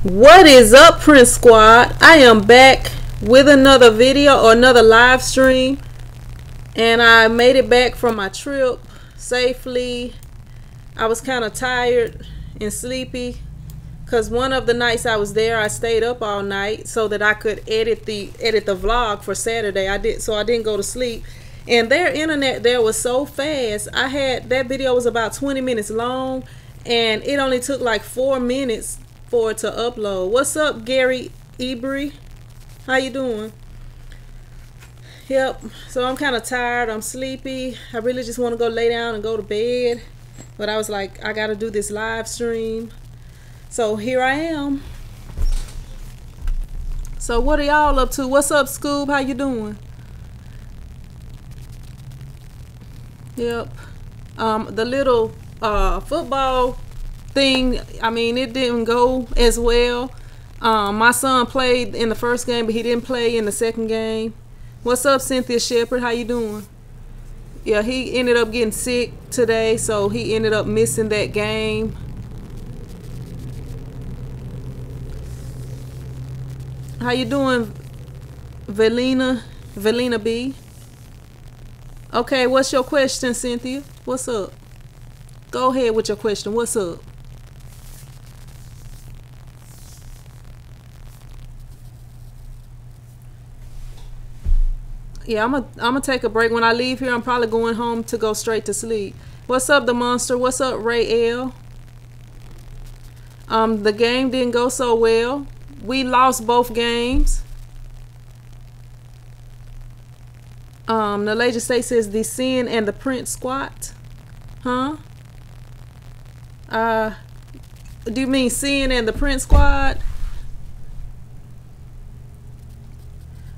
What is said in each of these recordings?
What is up, Prince Squad? I am back with another video or another live stream, and I made it back from my trip safely. I was kind of tired and sleepy because one of the nights I was there, I stayed up all night so that I could edit the vlog for Saturday. I didn't go to sleep. And their internet there was so fast. That video was about 20 minutes long, and it only took like 4 minutes for it to upload. What's up, Gary Ebry? How you doing? Yep. So I'm kind of tired. I'm sleepy. I really just want to go lay down and go to bed. But I was like, I got to do this live stream. So here I am. So what are y'all up to? What's up, Scoob? How you doing? Yep. The little football thing, I mean, it didn't go as well. My son played in the first game, but he didn't play in the second game. What's up, Cynthia Shepherd? How you doing? Yeah, he ended up getting sick today, so he ended up missing that game. How you doing, Velina B? Okay, what's your question, Cynthia? What's up? Go ahead with your question. What's up? Yeah, I'm gonna take a break. When I leave here, I'm probably going home to go straight to sleep. What's up, the monster? What's up, Ray L? The game didn't go so well. We lost both games. The Laser State says the Sin and the Prince squat. Huh? Do you mean Sin and the Prince squad?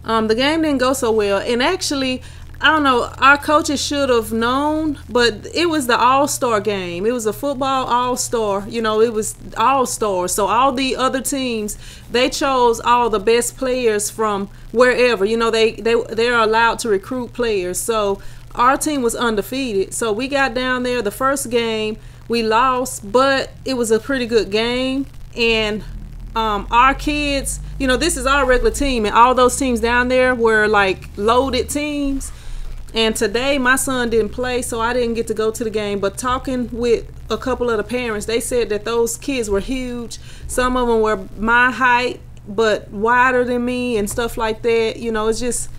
The game didn't go so well, and actually, I don't know, our coaches should have known, but it was the all-star game. It was a football all-star, you know, it was all-stars. So all the other teams, they chose all the best players from wherever, you know, they're allowed to recruit players. So our team was undefeated. So we got down there, the first game we lost, but it was a pretty good game. And our kids, you know, this is our regular team, and all those teams down there were like loaded teams. And today my son didn't play, so I didn't get to go to the game. But talking with a couple of the parents, they said that those kids were huge. Some of them were my height but wider than me and stuff like that. You know, it's just,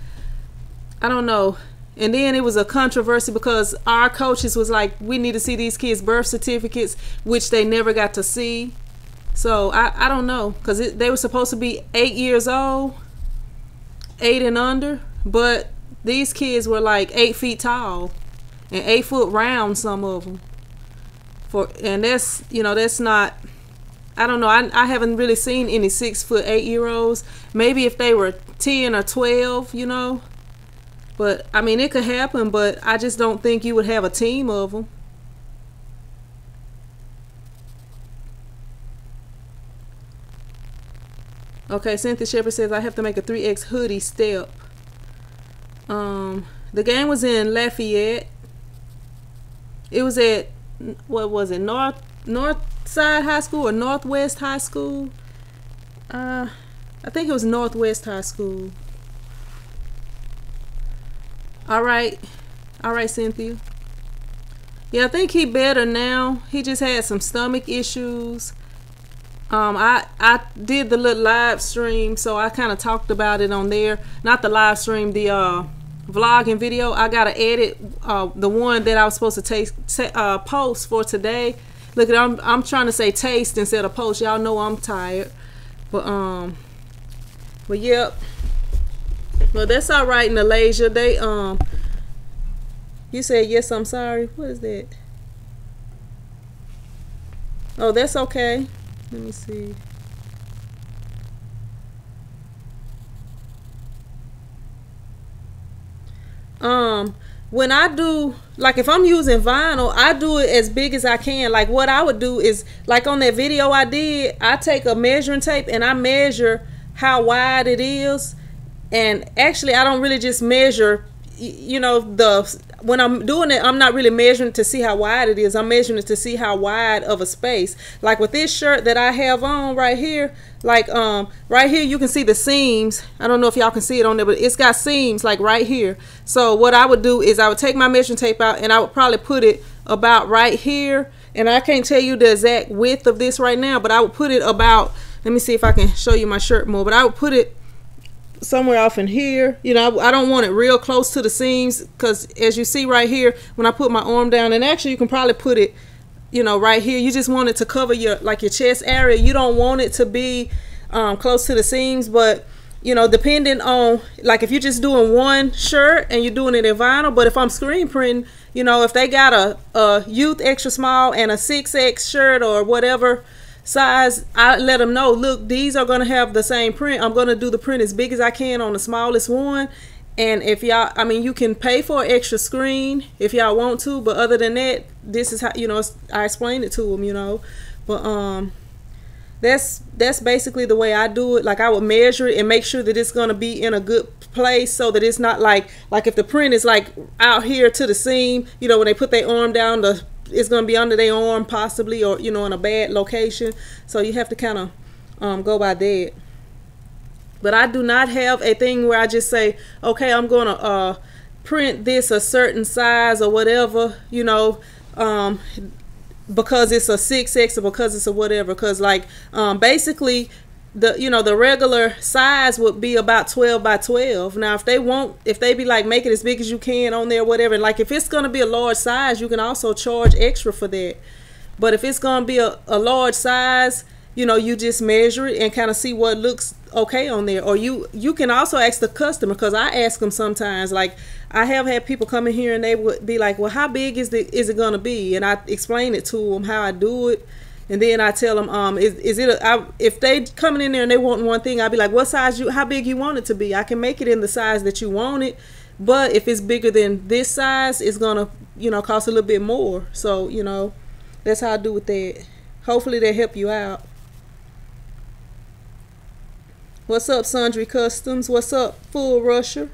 I don't know. And then it was a controversy because our coaches was like, we need to see these kids' birth certificates, which they never got to see. So I don't know, because they were supposed to be 8 years old, 8 and under, but these kids were like 8 feet tall and 8 foot round, some of them. And that's, you know, that's not, I don't know, I haven't really seen any 6 foot 8 year olds. Maybe if they were 10 or 12, you know, but I mean, it could happen, but I just don't think you would have a team of them. Okay, Cynthia Shepherd says I have to make a 3X hoodie step. The game was in Lafayette. It was at, what was it, North Side High School or Northwest High School? I think it was Northwest High School. All right, Cynthia. Yeah, I think he better now. He just had some stomach issues. I did the little live stream, so I kind of talked about it on there. Not the live stream, the vlog and video. I gotta edit the one that I was supposed to post for today. Look at, I'm trying to say taste instead of post. Y'all know I'm tired, but yep. Well, that's all right, Nalasia. They you said yes. I'm sorry. What is that? Oh, that's okay. Let me see. When I do, like if I'm using vinyl, I do it as big as I can. Like what I would do is, like on that video I did, I take a measuring tape and I measure how wide it is. And actually I don't really just measure, you know, when I'm doing it, I'm not really measuring to see how wide it is. I'm measuring it to see how wide of a space. Like with this shirt that I have on right here, like right here you can see the seams. I don't know if y'all can see it on there, but it's got seams like right here. So what I would do is I would take my measuring tape out and I would probably put it about right here. And I can't tell you the exact width of this right now, but I would put it about, let me see if I can show you my shirt more, but I would put it somewhere off in here. You know, I don't want it real close to the seams, because as you see right here, when I put my arm down, and actually you can probably put it, you know, right here, you just want it to cover your, like your chest area. You don't want it to be close to the seams, but you know, depending on, like if you're just doing one shirt and you're doing it in vinyl, but if I'm screen printing, you know, if they got a youth extra small and a 6X shirt or whatever size, I let them know, look, these are going to have the same print. I'm going to do the print as big as I can on the smallest one. And if y'all, I mean, you can pay for an extra screen if y'all want to, but other than that, this is how, you know, I explain it to them, you know. But that's basically the way I do it. Like I would measure it and make sure that it's going to be in a good place, so that it's not like if the print is like out here to the seam, you know, when they put their arm down, it's going to be under their arm possibly, or you know, in a bad location. So you have to kind of go by that. But I do not have a thing where I just say, okay, I'm going to print this a certain size or whatever, you know, because it's a 6X or because it's a whatever. Because like basically the, you know, the regular size would be about 12 by 12. Now if they be like, make it as big as you can on there, whatever, like if it's going to be a large size, you can also charge extra for that. But if it's going to be a large size, you know, you just measure it and kind of see what looks okay on there. Or you can also ask the customer, because I ask them sometimes. Like I have had people come in here and they would be like, well, how big is it gonna be? And I explain it to them how I do it, and then I tell them if they coming in there and they want one thing, I'd be like, what size how big you want it to be? I can make it in the size that you want it, but if it's bigger than this size, it's gonna, you know, cost a little bit more. So you know, that's how I do with that. Hopefully they help you out. What's up, Sundry Customs? What's up, Full Rusher?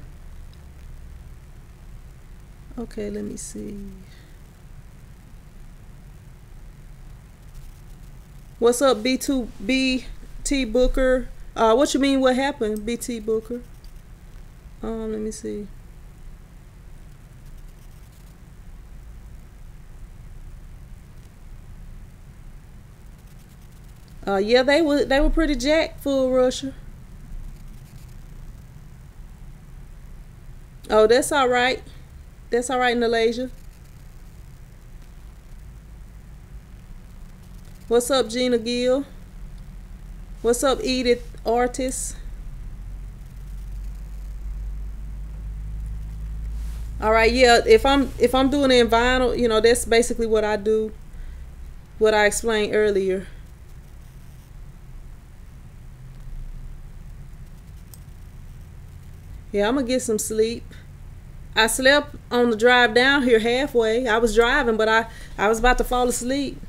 Okay, let me see. What's up, BT Booker? What you mean, what happened, BT Booker? Let me see. Yeah, they were pretty jacked, Full Rusher. Oh, that's all right. That's all right, Nalasia. What's up, Gina Gill? What's up, Edith Artis? All right, yeah. If I'm doing it in vinyl, you know, that's basically what I do. What I explained earlier. Yeah, I'm gonna get some sleep. I slept on the drive down here halfway. I was driving, but I was about to fall asleep.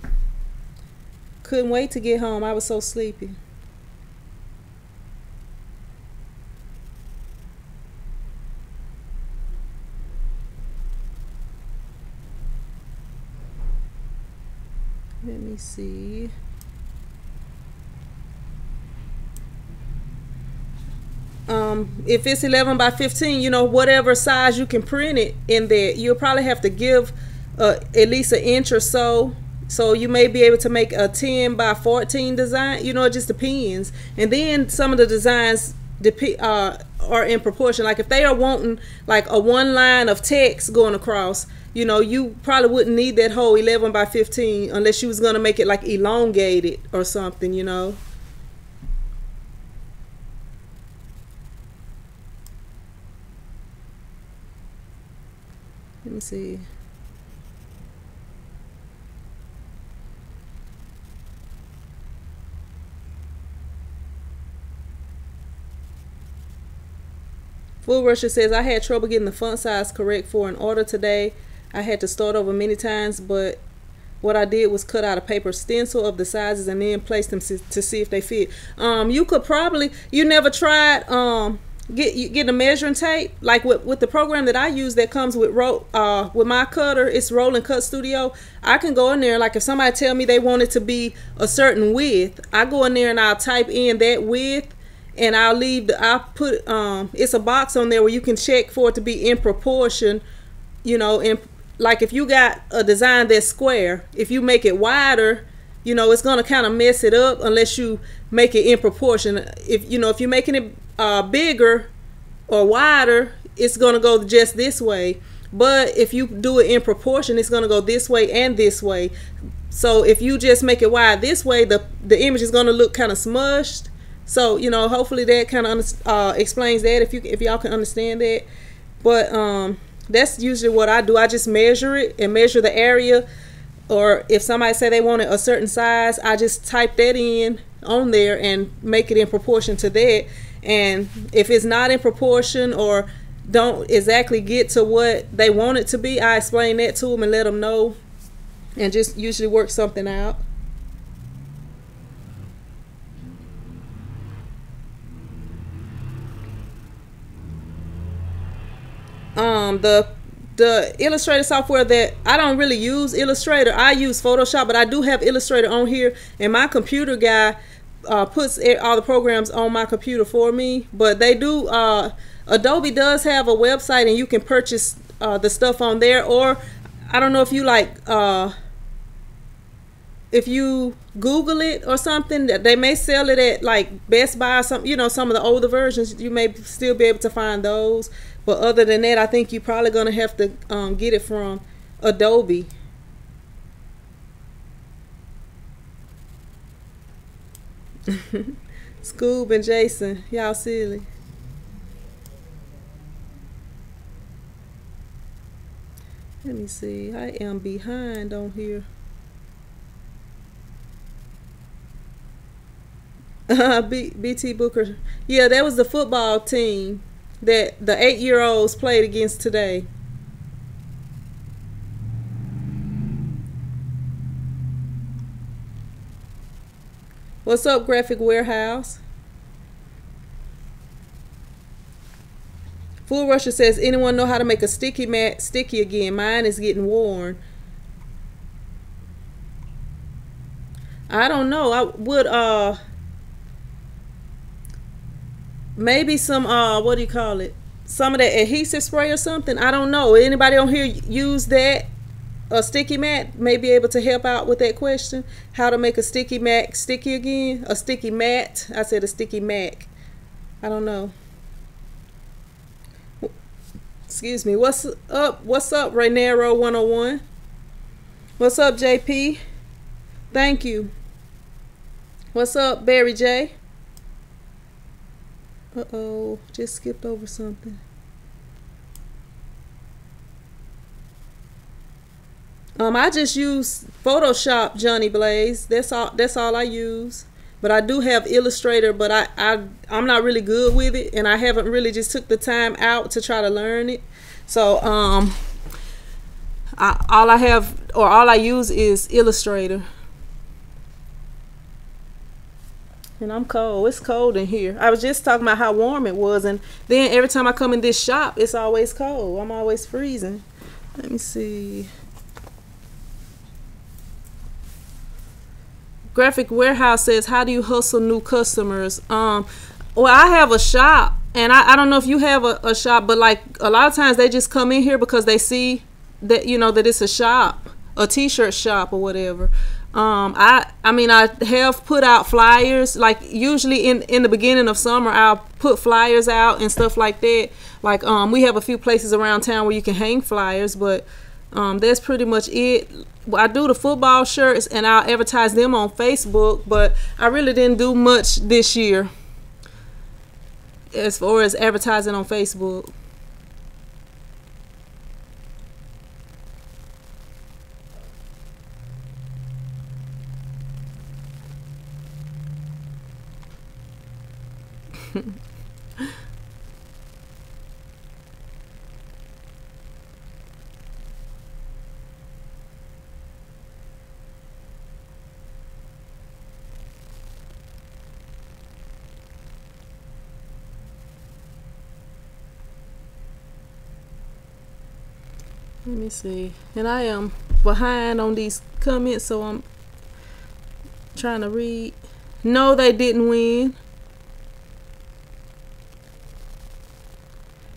Couldn't wait to get home. I was so sleepy. Let me see. If it's 11 by 15, you know, whatever size you can print it in there, you'll probably have to give at least an inch or so. So you may be able to make a 10 by 14 design. You know, it just depends. And then some of the designs are in proportion. Like if they are wanting like a one line of text going across, you know, you probably wouldn't need that whole 11 by 15 unless you was going to make it like elongated or something, you know. Let me see. Full Rusher says, I had trouble getting the font size correct for an order today. I had to start over many times, but what I did was cut out a paper stencil of the sizes and then place them to see if they fit. You could probably, you never tried, get a measuring tape, like with the program that I use that comes with with my cutter, it's Roll and Cut Studio. I can go in there, like if somebody tell me they want it to be a certain width, I go in there and I'll type in that width, and I'll put it's a box on there where you can check for it to be in proportion, in, like if you got a design that's square, if you make it wider, it's gonna kind of mess it up unless you make it in proportion. If you're making it bigger or wider, it's gonna go just this way. But if you do it in proportion, it's gonna go this way and this way. So if you just make it wide this way, the image is gonna look kind of smushed. So hopefully that kind of explains that, if y'all can understand that. But that's usually what I do. I just measure it and measure the area. Or if somebody say they want it a certain size, I just type that in on there and make it in proportion to that. And if it's not in proportion or don't exactly get to what they want it to be, I explain that to them and let them know, and just usually work something out. The Illustrator software that I don't really use Illustrator. I use Photoshop, but I do have Illustrator on here, and my computer guy puts all the programs on my computer for me. But they do Adobe does have a website, and you can purchase the stuff on there. Or I don't know if you if you Google it or something, that they may sell it at like Best Buy or something. Some of the older versions, you may still be able to find those. But other than that, I think you're probably gonna have to get it from Adobe. Scoob and Jason, y'all silly. Let me see. I am behind on here. BT Booker. Yeah, that was the football team that the 8-year-olds played against today. What's up, Graphic Warehouse? Full Rusher says, anyone know how to make a sticky mat sticky again? Mine is getting worn. I don't know. I would maybe some what do you call it? Some of that adhesive spray or something. I don't know. Anybody on here use that? A sticky mat may be able to help out with that question. How to make a sticky mat sticky again? A sticky mat. I said a sticky mat. I don't know. Excuse me. What's up? What's up, Rainero 101? What's up, JP? Thank you. What's up, Barry J? Uh-oh, just skipped over something. I just use Photoshop, Johnny Blaze. That's all I use. But I do have Illustrator, but I'm not really good with it, and I haven't really just took the time out to try to learn it. So all I use is Illustrator. And I'm cold. It's cold in here. I was just talking about how warm it was, and then every time I come in this shop, it's always cold. I'm always freezing. Let me see. Graphic Warehouse says, how do you hustle new customers? Well, I have a shop, and I don't know if you have a shop, but like a lot of times they just come in here because they see that, that it's a shop, a t-shirt shop or whatever. I mean, I have put out flyers, like usually in the beginning of summer, I'll put flyers out and stuff like that. Like, we have a few places around town where you can hang flyers, but that's pretty much it. I do the football shirts and I'll advertise them on Facebook, but I really didn't do much this year as far as advertising on Facebook. Let me see. And I am behind on these comments, so I'm trying to read. No, they didn't win.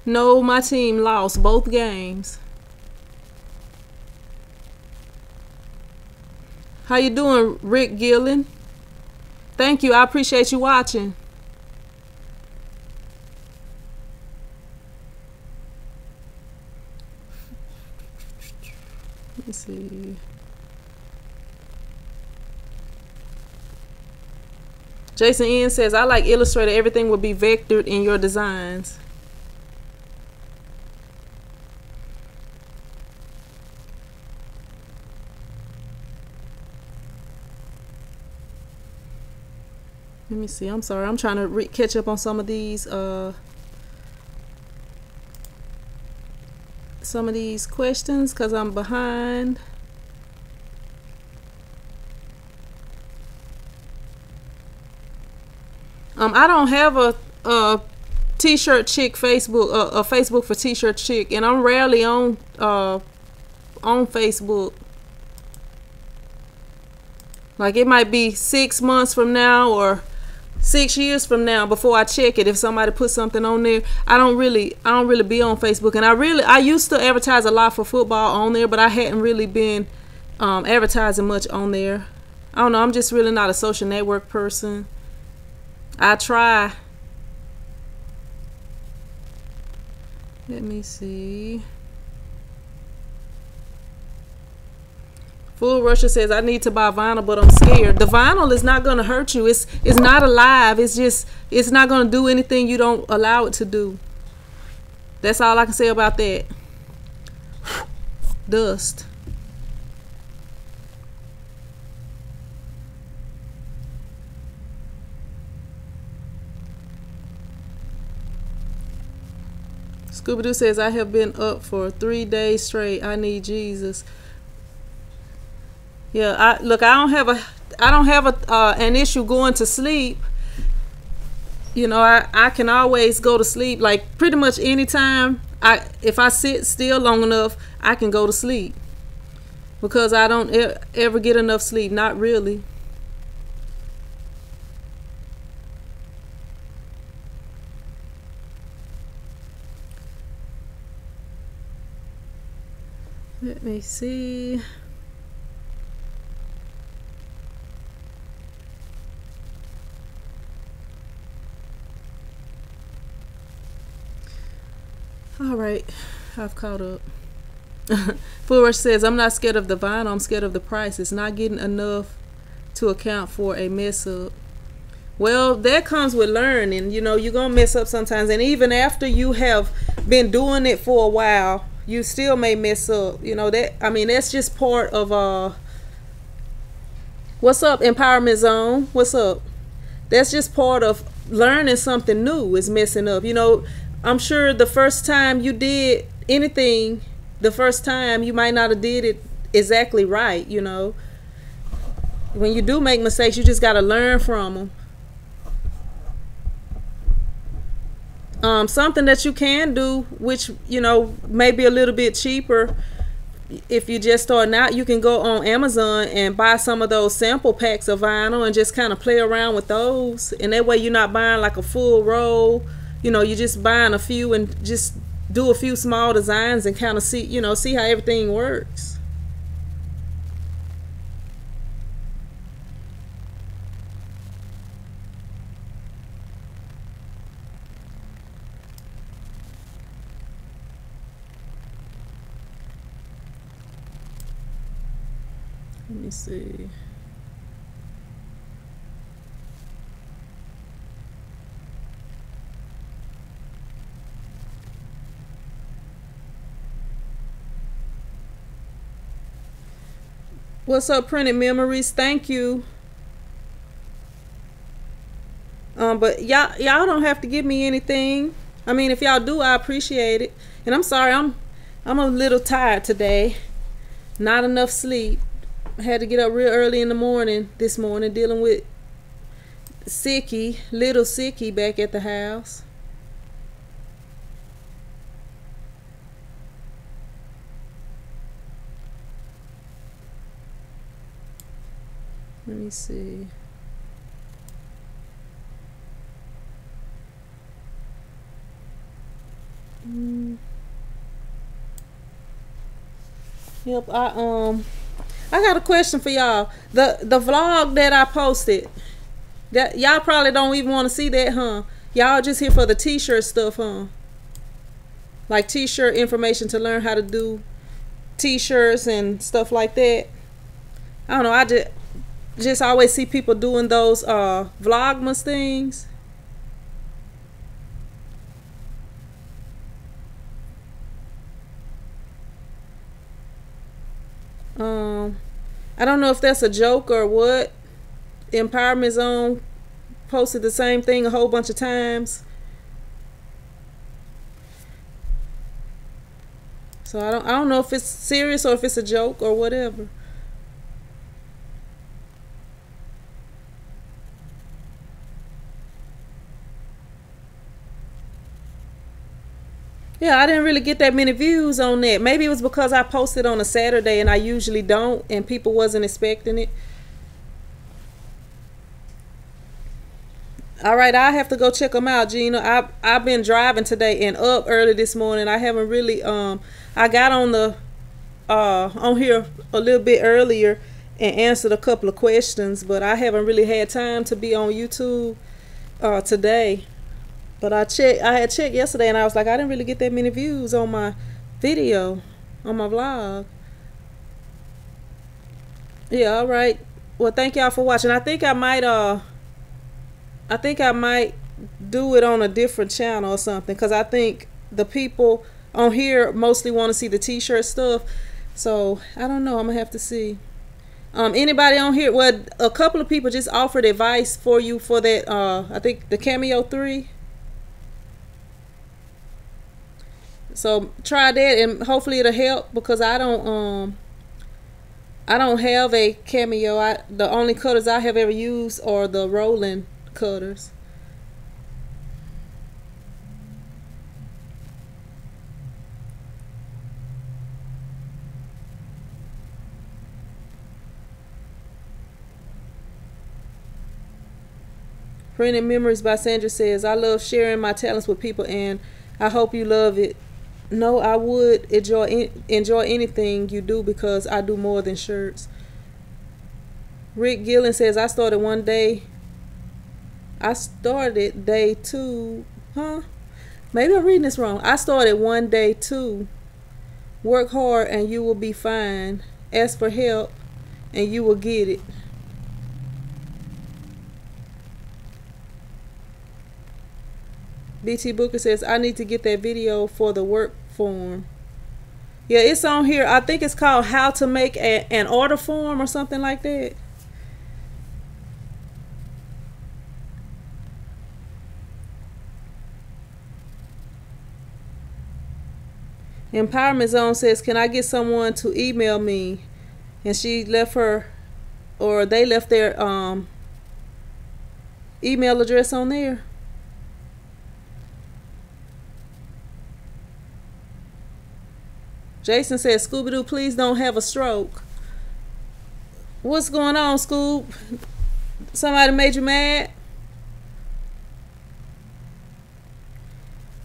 No, my team lost both games. How you doing, Rick Gillen? Thank you. I appreciate you watching. Let me see. Jason N says, I like Illustrator. Everything will be vectored in your designs. Let me see. I'm sorry. I'm trying to catch up on some of these questions because I'm behind. I don't have a T-shirt chick Facebook, a Facebook for T-shirt chick, and I'm rarely on Facebook. Like it might be 6 months from now or 6 years from now before I check it. If somebody puts something on there, I don't really be on Facebook. And I used to advertise a lot for football on there, but I hadn't really been advertising much on there. I don't know. I'm just really not a social network person. I try. Let me see. Full Russia says, I need to buy vinyl, but I'm scared. The vinyl is not going to hurt you. It's not alive. It's not going to do anything you don't allow it to do. That's all I can say about that. Dust. Scooby-Doo says, I have been up for 3 days straight. I need Jesus. Yeah, I don't have an issue going to sleep. You know, I can always go to sleep like pretty much anytime. If I sit still long enough, I can go to sleep because I don't ever get enough sleep. Not really. Let me see. All right, I've caught up. Fuller says, I'm not scared of the vinyl, I'm scared of the price. It's not getting enough to account for a mess up. Well, that comes with learning. You know, you're going to mess up sometimes. And even after you have been doing it for a while, you still may mess up. You know, that's just part of, what's up, Empowerment Zone? What's up? That's just part of learning something new is messing up. You know, I'm sure the first time you did anything, the first time you might not have did it exactly right, you know. When you do make mistakes, you just got to learn from them. Something that you can do, which, you know, may be a little bit cheaper if you're just starting out, you can go on Amazon and buy some of those sample packs of vinyl and just kind of play around with those. And that way you're not buying like a full roll. You know, you're just buying a few and just do a few small designs and kind of see, you know, see how everything works. Let me see. What's up, Printed Memories? Thank you. But y'all don't have to give me anything. I mean, if y'all do, I appreciate it. And I'm sorry, I'm a little tired today. Not enough sleep. I had to get up real early in the morning this morning dealing with little Sicky back at the house. . Let me see. Yep, I got a question for y'all. The vlog that I posted, that y'all probably don't even want to see that, huh? Y'all just here for the t-shirt stuff, huh? Like t-shirt information to learn how to do t-shirts and stuff like that. I don't know, I just always see people doing those vlogmas things. I don't know if that's a joke or what. Empowerment Zone posted the same thing a whole bunch of times. So I don't know if it's serious or if it's a joke or whatever. Yeah, I didn't really get that many views on that. Maybe it was because I posted on a Saturday and I usually don't, and people wasn't expecting it. All right, I have to go check them out, Gina. I've been driving today and up early this morning. I haven't really I got on the on here a little bit earlier and answered a couple of questions, but I haven't really had time to be on YouTube today. But I had checked yesterday and I was like, I didn't really get that many views on my video, on my vlog. Yeah, all right. Well, thank y'all for watching. I think I might do it on a different channel or something, because I think the people on here mostly want to see the t-shirt stuff. So I don't know, I'm gonna have to see. Anybody on here? Well, a couple of people just offered advice for you for that I think the Cameo 3. So try that and hopefully it'll help, because I don't have a Cameo. The only cutters I have ever used are the rolling cutters. Printed Memories by Sandra says, I love sharing my talents with people and I hope you love it. No, I would enjoy anything you do because I do more than shirts. Rick Gillen says, I started day 2. Huh? Maybe I'm reading this wrong. I started one day 2. Work hard and you will be fine. Ask for help and you will get it. BT Booker says, I need to get that video for the work form. Yeah, it's on here. I think it's called How to Make an Order Form or something like that. Empowerment Zone says, can I get someone to email me? And she left her, or they left their email address on there. Jason says, Scooby-Doo, please don't have a stroke. What's going on, Scoob? Somebody made you mad?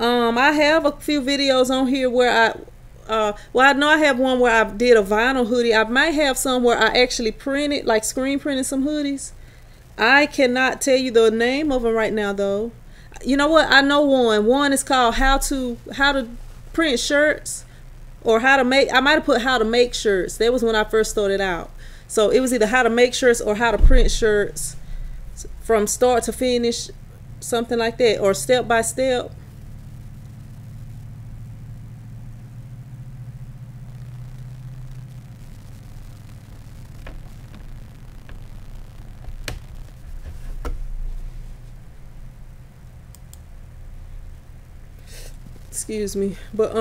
I have a few videos on here where well, I know I have one where I did a vinyl hoodie. I might have some where I actually printed, like screen printed some hoodies. I cannot tell you the name of them right now, though. You know what? I know one. One is called How to Print Shirts. Or how to make, I might have put how to make shirts. That was when I first started out. So it was either how to make shirts or how to print shirts from start to finish, something like that, or step by step. Excuse me. But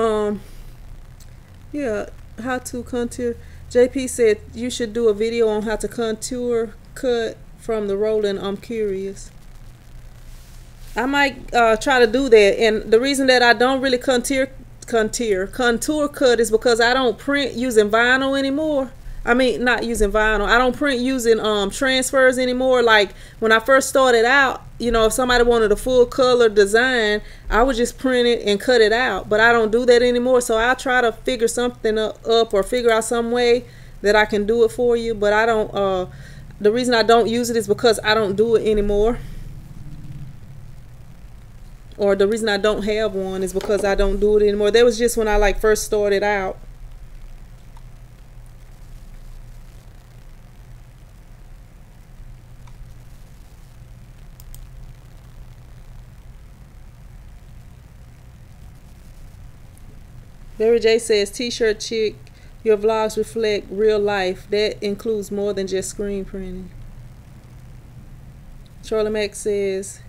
yeah, how to contour. JP said you should do a video on how to contour cut from the rolling. I'm curious. I might try to do that. And the reason that I don't really contour cut is because I don't print using vinyl anymore. I mean, not using vinyl. I don't print using transfers anymore. Like when I first started out, you know, if somebody wanted a full color design, I would just print it and cut it out. But I don't do that anymore. So I try to figure something up or figure out some way that I can do it for you. But I don't. The reason I don't use it is because I don't do it anymore. Or the reason I don't have one is because I don't do it anymore. That was just when I like first started out. Barry J says, T-shirt chick, your vlogs reflect real life. That includes more than just screen printing. Charlie Mack says,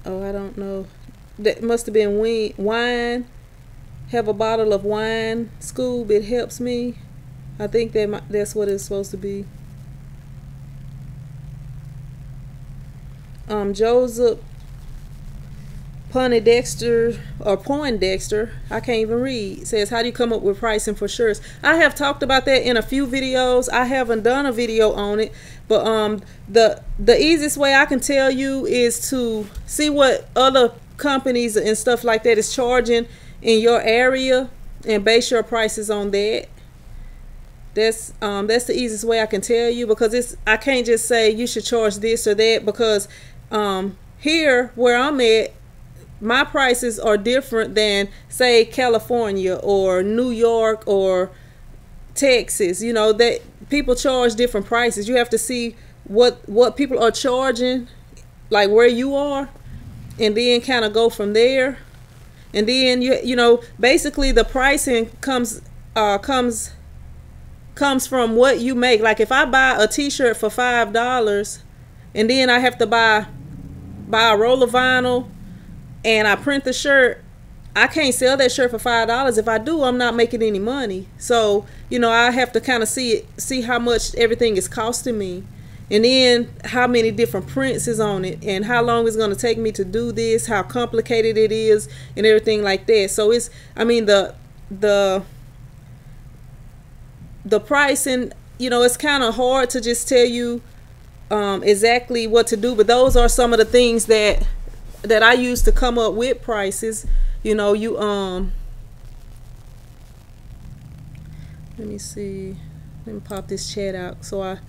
oh, I don't know. That must have been wine. Have a bottle of wine. Scoob, it helps me. I think that's what it's supposed to be. Joseph Poindexter, I can't even read, says, how do you come up with pricing for shirts? I have talked about that in a few videos. I haven't done a video on it, but the easiest way I can tell you is to see what other companies and stuff like that is charging in your area and base your prices on that. That's the easiest way I can tell you, because I can't just say you should charge this or that, because here where I'm at, my prices are different than, say, California or New York or Texas. You know, that people charge different prices. You have to see what people are charging, like where you are, and then kind of go from there. And then you know, basically the pricing comes from what you make. Like if I buy a t-shirt for $5 and then I have to buy a roll of vinyl and I print the shirt, I can't sell that shirt for $5. If I do, I'm not making any money. So, you know, I have to kind of see how much everything is costing me, and then how many different prints is on it, and how long it's going to take me to do this, how complicated it is, and everything like that. So it's, I mean, the pricing, you know, it's kind of hard to just tell you exactly what to do, but those are some of the things that I use to come up with prices. You know, you let me see, let me pop this chat out so I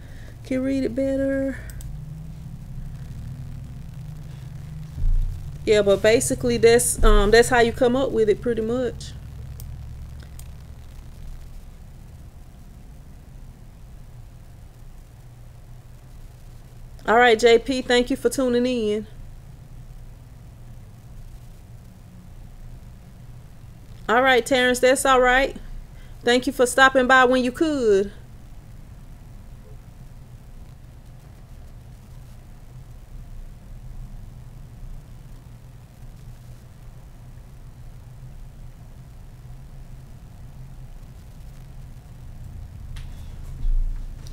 can read it better. Yeah, but basically that's how you come up with it pretty much. All right, JP, thank you for tuning in. All right, Terrence, that's all right. Thank you for stopping by when you could.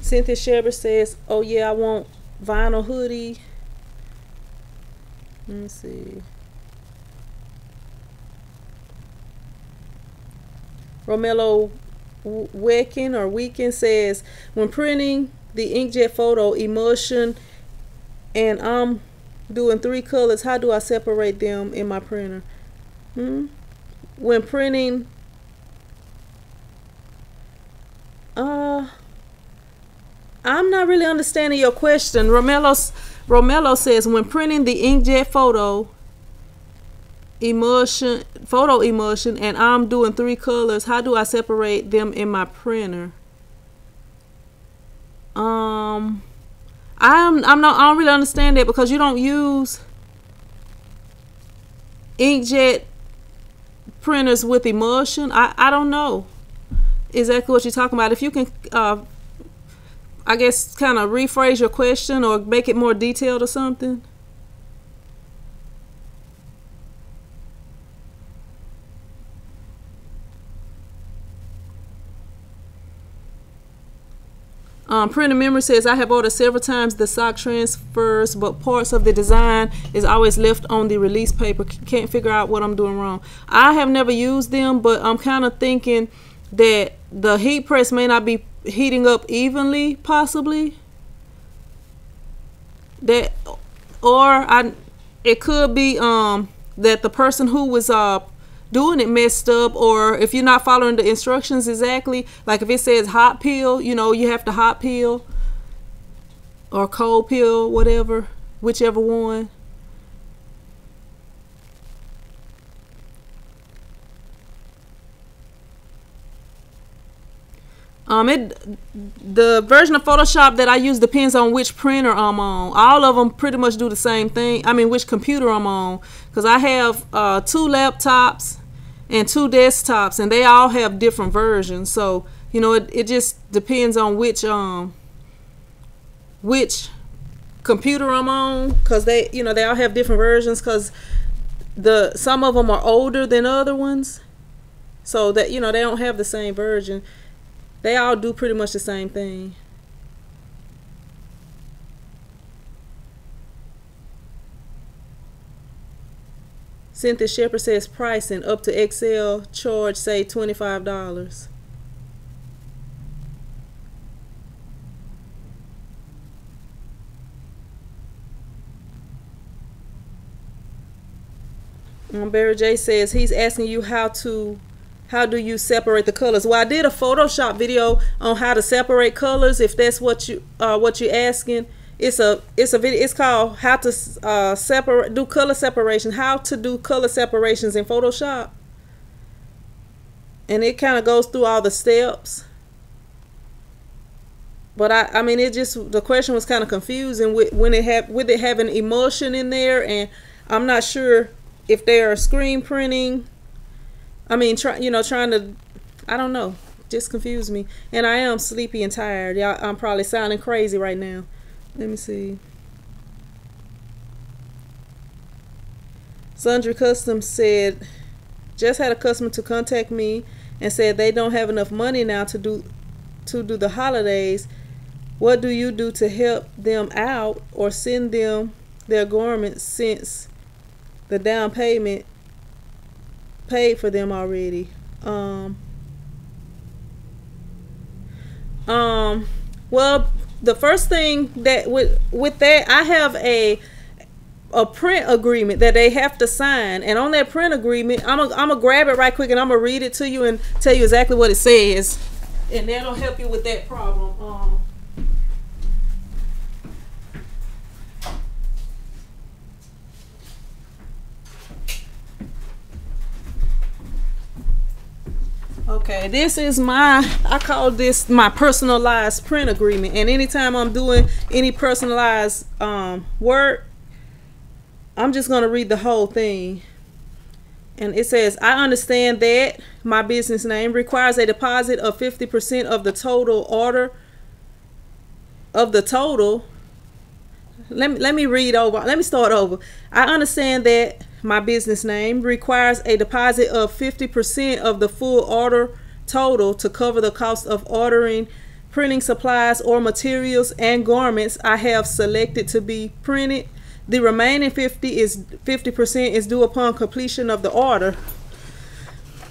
Cynthia Sheber says, oh yeah, I want vinyl hoodie. Let me see. Romello Weekend says, when printing the inkjet photo emulsion and I'm doing 3 colors, how do I separate them in my printer? When printing, I'm not really understanding your question. Romello says, when printing the inkjet photo emulsion and I'm doing 3 colors, how do I separate them in my printer? I don't really understand that, because you don't use inkjet printers with emulsion. I don't know exactly what you're talking about. If you can I guess kind of rephrase your question or make it more detailed or something. Printer Memory says, I have ordered several times the sock transfers, but parts of the design is always left on the release paper. Can't figure out what I'm doing wrong. I have never used them, but I'm kind of thinking that the heat press may not be heating up evenly, possibly. That, or it could be that the person who was doing it messed up, or if you're not following the instructions exactly, like if it says hot peel, you know, you have to hot peel or cold peel, whatever, whichever one. The version of Photoshop that I use depends on which printer I'm on. All of them pretty much do the same thing. I mean, which computer I'm on, because I have 2 laptops and 2 desktops, and they all have different versions. So, you know, it just depends on which computer I'm on, because they, you know, they all have different versions, because some of them are older than other ones, so that, you know, they don't have the same version. They all do pretty much the same thing. Cynthia Shepherd says pricing up to Excel charge, say $25. Barry J says he's asking you how do you separate the colors. Well, I did a Photoshop video on how to separate colors, if that's what you're asking. It's a video. It's called how to do color separation. How to do color separations in Photoshop, and it kind of goes through all the steps. But I mean, the question was kind of confusing with it having emulsion in there, and I'm not sure if they are screen printing. I mean, trying to, I don't know, just confused me. And I am sleepy and tired. Y'all, I'm probably sounding crazy right now. Let me see. Sundry Customs said, just had a customer to contact me and said they don't have enough money now to do the holidays. What do you do to help them out or send them their garments since the down payment paid for them already? Well, the first thing that with that, I have a print agreement that they have to sign, and on that print agreement, I'm gonna grab it right quick and I'm gonna read it to you and tell you exactly what it says, and that'll help you with that problem. Okay, this is I call this my personalized print agreement, and anytime I'm doing any personalized work, I'm just going to read the whole thing. And it says, I understand that my business name requires a deposit of 50% of the total order of the total. Let me read over. Let me start over. I understand that my business name requires a deposit of 50% of the full order total to cover the cost of ordering printing supplies or materials and garments I have selected to be printed. The remaining 50% is due upon completion of the order.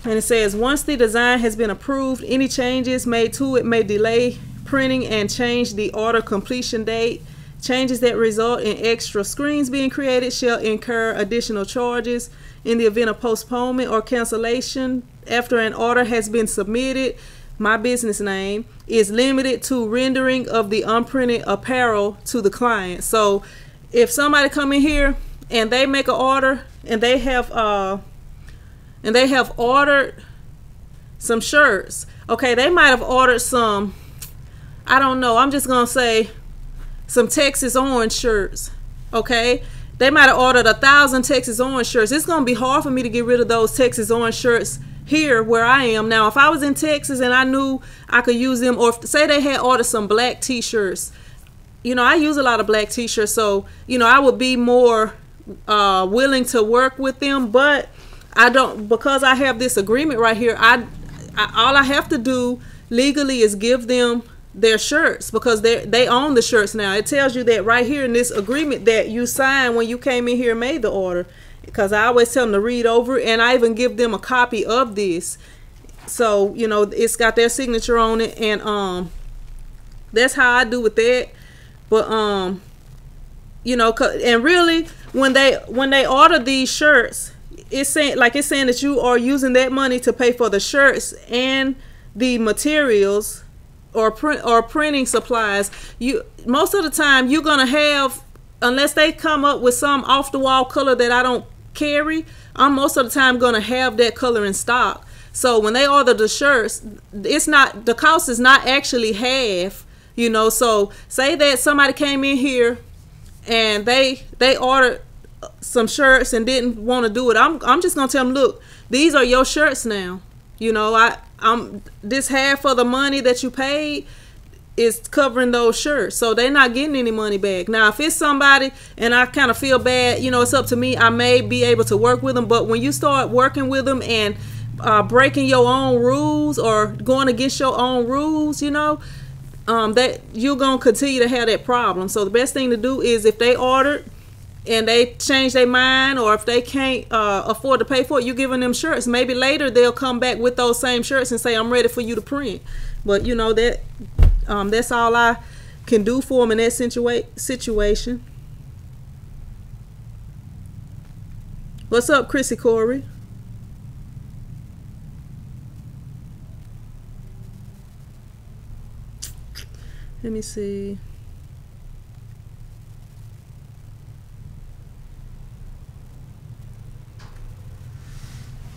And it says, once the design has been approved, any changes made to it may delay printing and change the order completion date. Changes that result in extra screens being created shall incur additional charges. In the event of postponement or cancellation after an order has been submitted, my business name is limited to rendering of the unprinted apparel to the client. So if somebody come in here and they make an order and they have ordered some shirts, okay, they might have ordered some, I don't know, I'm just gonna say some Texas orange shirts, okay? They might have ordered 1,000 Texas orange shirts. It's going to be hard for me to get rid of those Texas orange shirts here where I am. Now, if I was in Texas and I knew I could use them, or say they had ordered some black t-shirts, you know, I use a lot of black t-shirts, so, you know, I would be more willing to work with them, but I don't, because I have this agreement right here, all I have to do legally is give them their shirts, because they own the shirts now. It tells you that right here in this agreement that you signed when you came in here and made the order. Because I always tell them to read over it, and I even give them a copy of this. So, you know, it's got their signature on it, and that's how I do with that. But you know, and really when they order these shirts, it's saying that you are using that money to pay for the shirts and the materials or printing supplies. You most of the time you're gonna have, unless they come up with some off the wall color that I don't carry, I'm most of the time gonna have that color in stock. So when they order the shirts, it's not, the cost is not actually half, you know. So say that somebody came in here and they ordered some shirts and didn't want to do it. I'm just gonna tell them, look, these are your shirts now. You know, I'm this half of the money that you paid is covering those shirts, so they're not getting any money back. Now, if it's somebody and I kind of feel bad, you know, it's up to me. I may be able to work with them, but when you start working with them and breaking your own rules or going against your own rules, you know, that you're gonna continue to have that problem. So the best thing to do is, if they ordered and they change their mind, or if they can't afford to pay for it, you giving them shirts. Maybe later they'll come back with those same shirts and say, I'm ready for you to print. But you know that that's all I can do for them in that situation. What's up, Chrissy Corey? Let me see.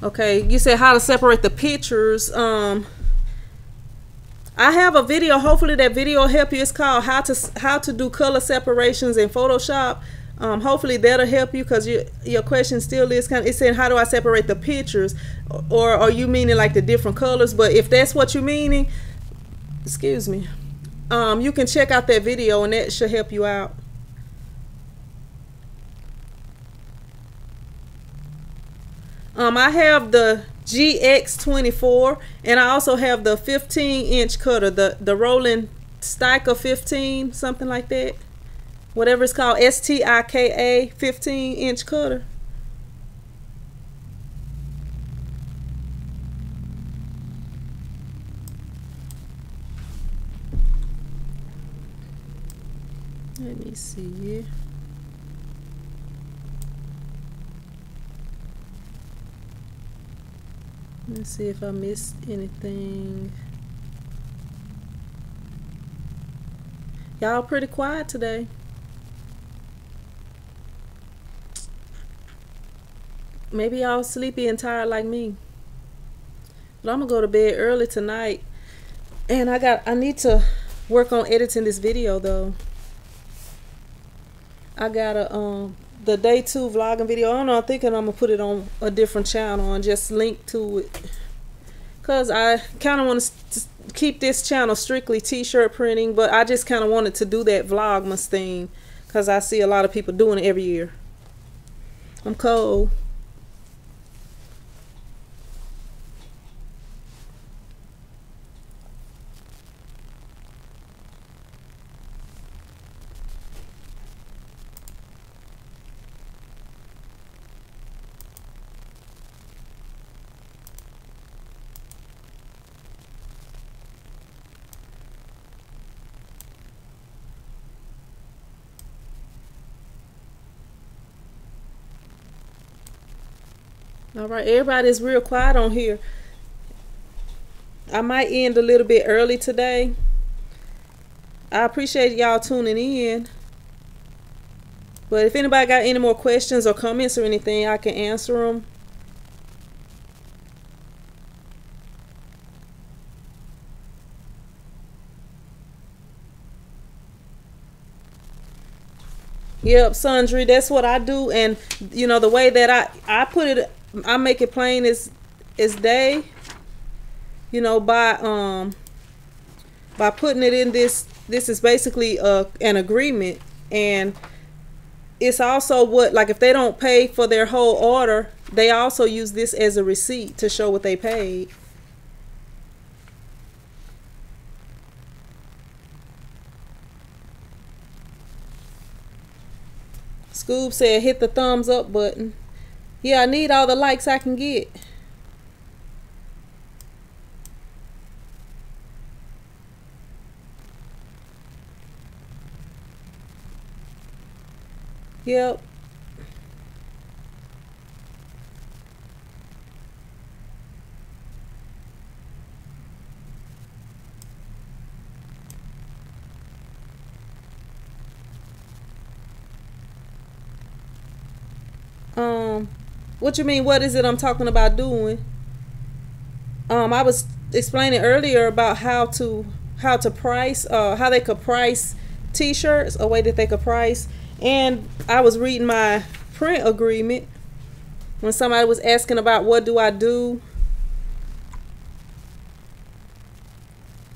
Okay, you said how to separate the pictures. I have a video. Hopefully that video will help you. It's called how to do color separations in Photoshop. Hopefully that'll help you, because your question still is it's saying, how do I separate the pictures, or are you meaning like the different colors? But if that's what you're meaning, excuse me, you can check out that video and that should help you out. I have the GX24, and I also have the 15-inch cutter, the Roland Stika 15, something like that, whatever it's called, STIKA 15-inch cutter. Let me see here. Let's see if I missed anything. Y'all pretty quiet today. Maybe y'all sleepy and tired like me. But I'm gonna go to bed early tonight, and I need to work on editing this video though. I got the day 2 vlogging video. I don't know, I'm thinking I'm gonna put it on a different channel and just link to it, because I kind of want to keep this channel strictly t-shirt printing, but I just kind of wanted to do that Vlogmas thing because I see a lot of people doing it every year. I'm cold. All right, everybody's real quiet on here. I might end a little bit early today. I appreciate y'all tuning in. But if anybody got any more questions or comments or anything, I can answer them. Yep, Sundry, that's what I do. And you know, the way that I put it, I make it plain as day, you know, by putting it in this is basically an agreement, and it's also what, like, if they don't pay for their whole order, they also use this as a receipt to show what they paid. Scoob said hit the thumbs up button. Yeah, I need all the likes I can get. Yep. What you mean? What is it I'm talking about doing? I was explaining earlier about how to price, how they could price T-shirts, a way that they could price. And I was reading my print agreement when somebody was asking about what do I do.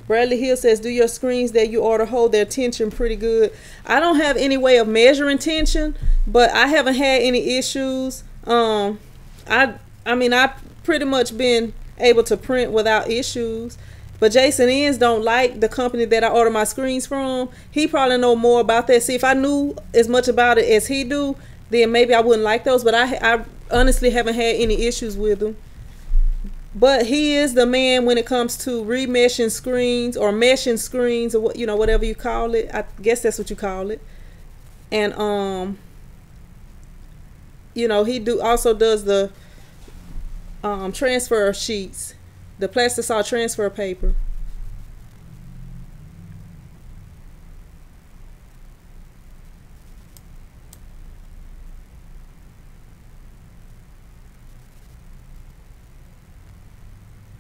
Bradley Hill says, do your screens that you order hold their tension pretty good? I don't have any way of measuring tension, but I haven't had any issues. I mean, I've pretty much been able to print without issues. But Jason Inns don't like the company that I order my screens from. He probably know more about that. See, if I knew as much about it as he do, then maybe I wouldn't like those. But I honestly haven't had any issues with them. But he is the man when it comes to remeshing screens or meshing screens, or what, you know, whatever you call it. I guess that's what you call it. And you know, he also does the transfer sheets, the Plastisol transfer paper.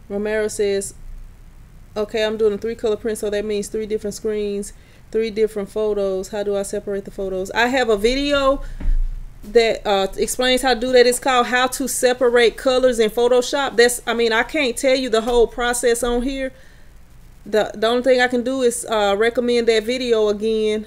Romero says, okay, I'm doing a 3-color print, so that means 3 different screens, 3 different photos. How do I separate the photos? I have a video that explains how to do that. It's called How to Separate Colors in Photoshop. I mean, I can't tell you the whole process on here. The only thing I can do is recommend that video again,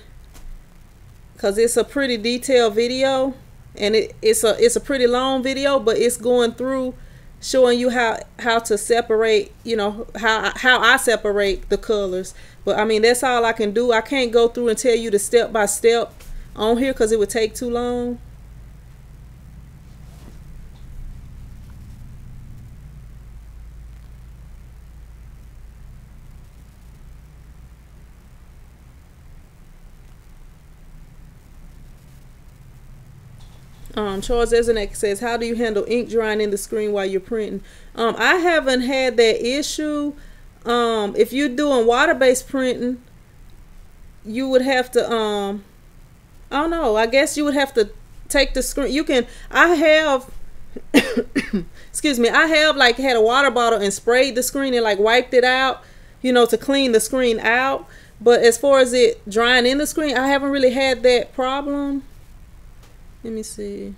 because it's a pretty detailed video, and it's a pretty long video, but it's going through showing you how to separate, you know, how I separate the colors. But I mean, that's all I can do. I can't go through and tell you the step by step on here because it would take too long. Charles Ezenek says, how do you handle ink drying in the screen while you're printing? I haven't had that issue. If you're doing water-based printing, you would have to, I don't know, I guess you would have to take the screen. You can, I have, excuse me, I have like had a water bottle and sprayed the screen and like wiped it out, you know, to clean the screen out. But as far as it drying in the screen, I haven't really had that problem. Let me see.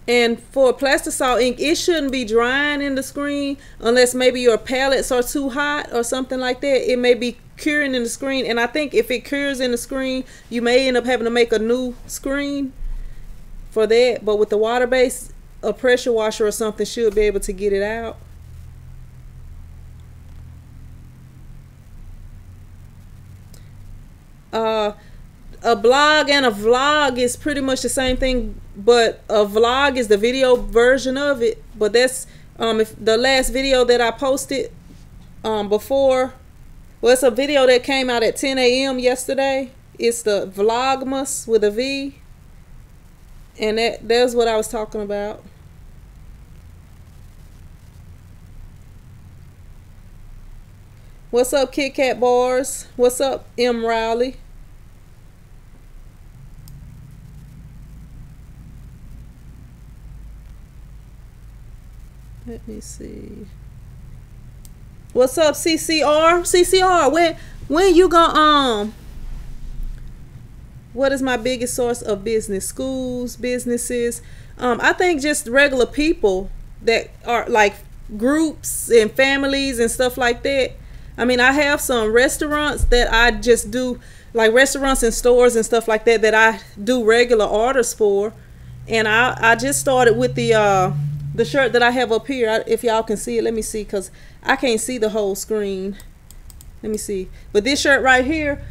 And for Plastisol ink, it shouldn't be drying in the screen unless maybe your palettes are too hot or something like that. It may be curing in the screen, and I think if it cures in the screen, you may end up having to make a new screen for that. But with the water base, a pressure washer or something should be able to get it out. A blog and a vlog is pretty much the same thing, but a vlog is the video version of it. But that's if the last video that I posted before, well, it's a video that came out at 10 a.m. yesterday. It's the Vlogmas with a V, and that's what I was talking about. What's up, Kit Kat Bars? What's up, M. Riley? Let me see. What's up, CCR? CCR, when you gonna what is my biggest source of business? Schools, businesses. I think just regular people that are like groups and families and stuff like that. I mean, I have some restaurants that I just do, like restaurants and stores and stuff like that I do regular orders for. And I just started with the the shirt that I have up here, if y'all can see it, let me see, because I can't see the whole screen. Let me see. But this shirt right here,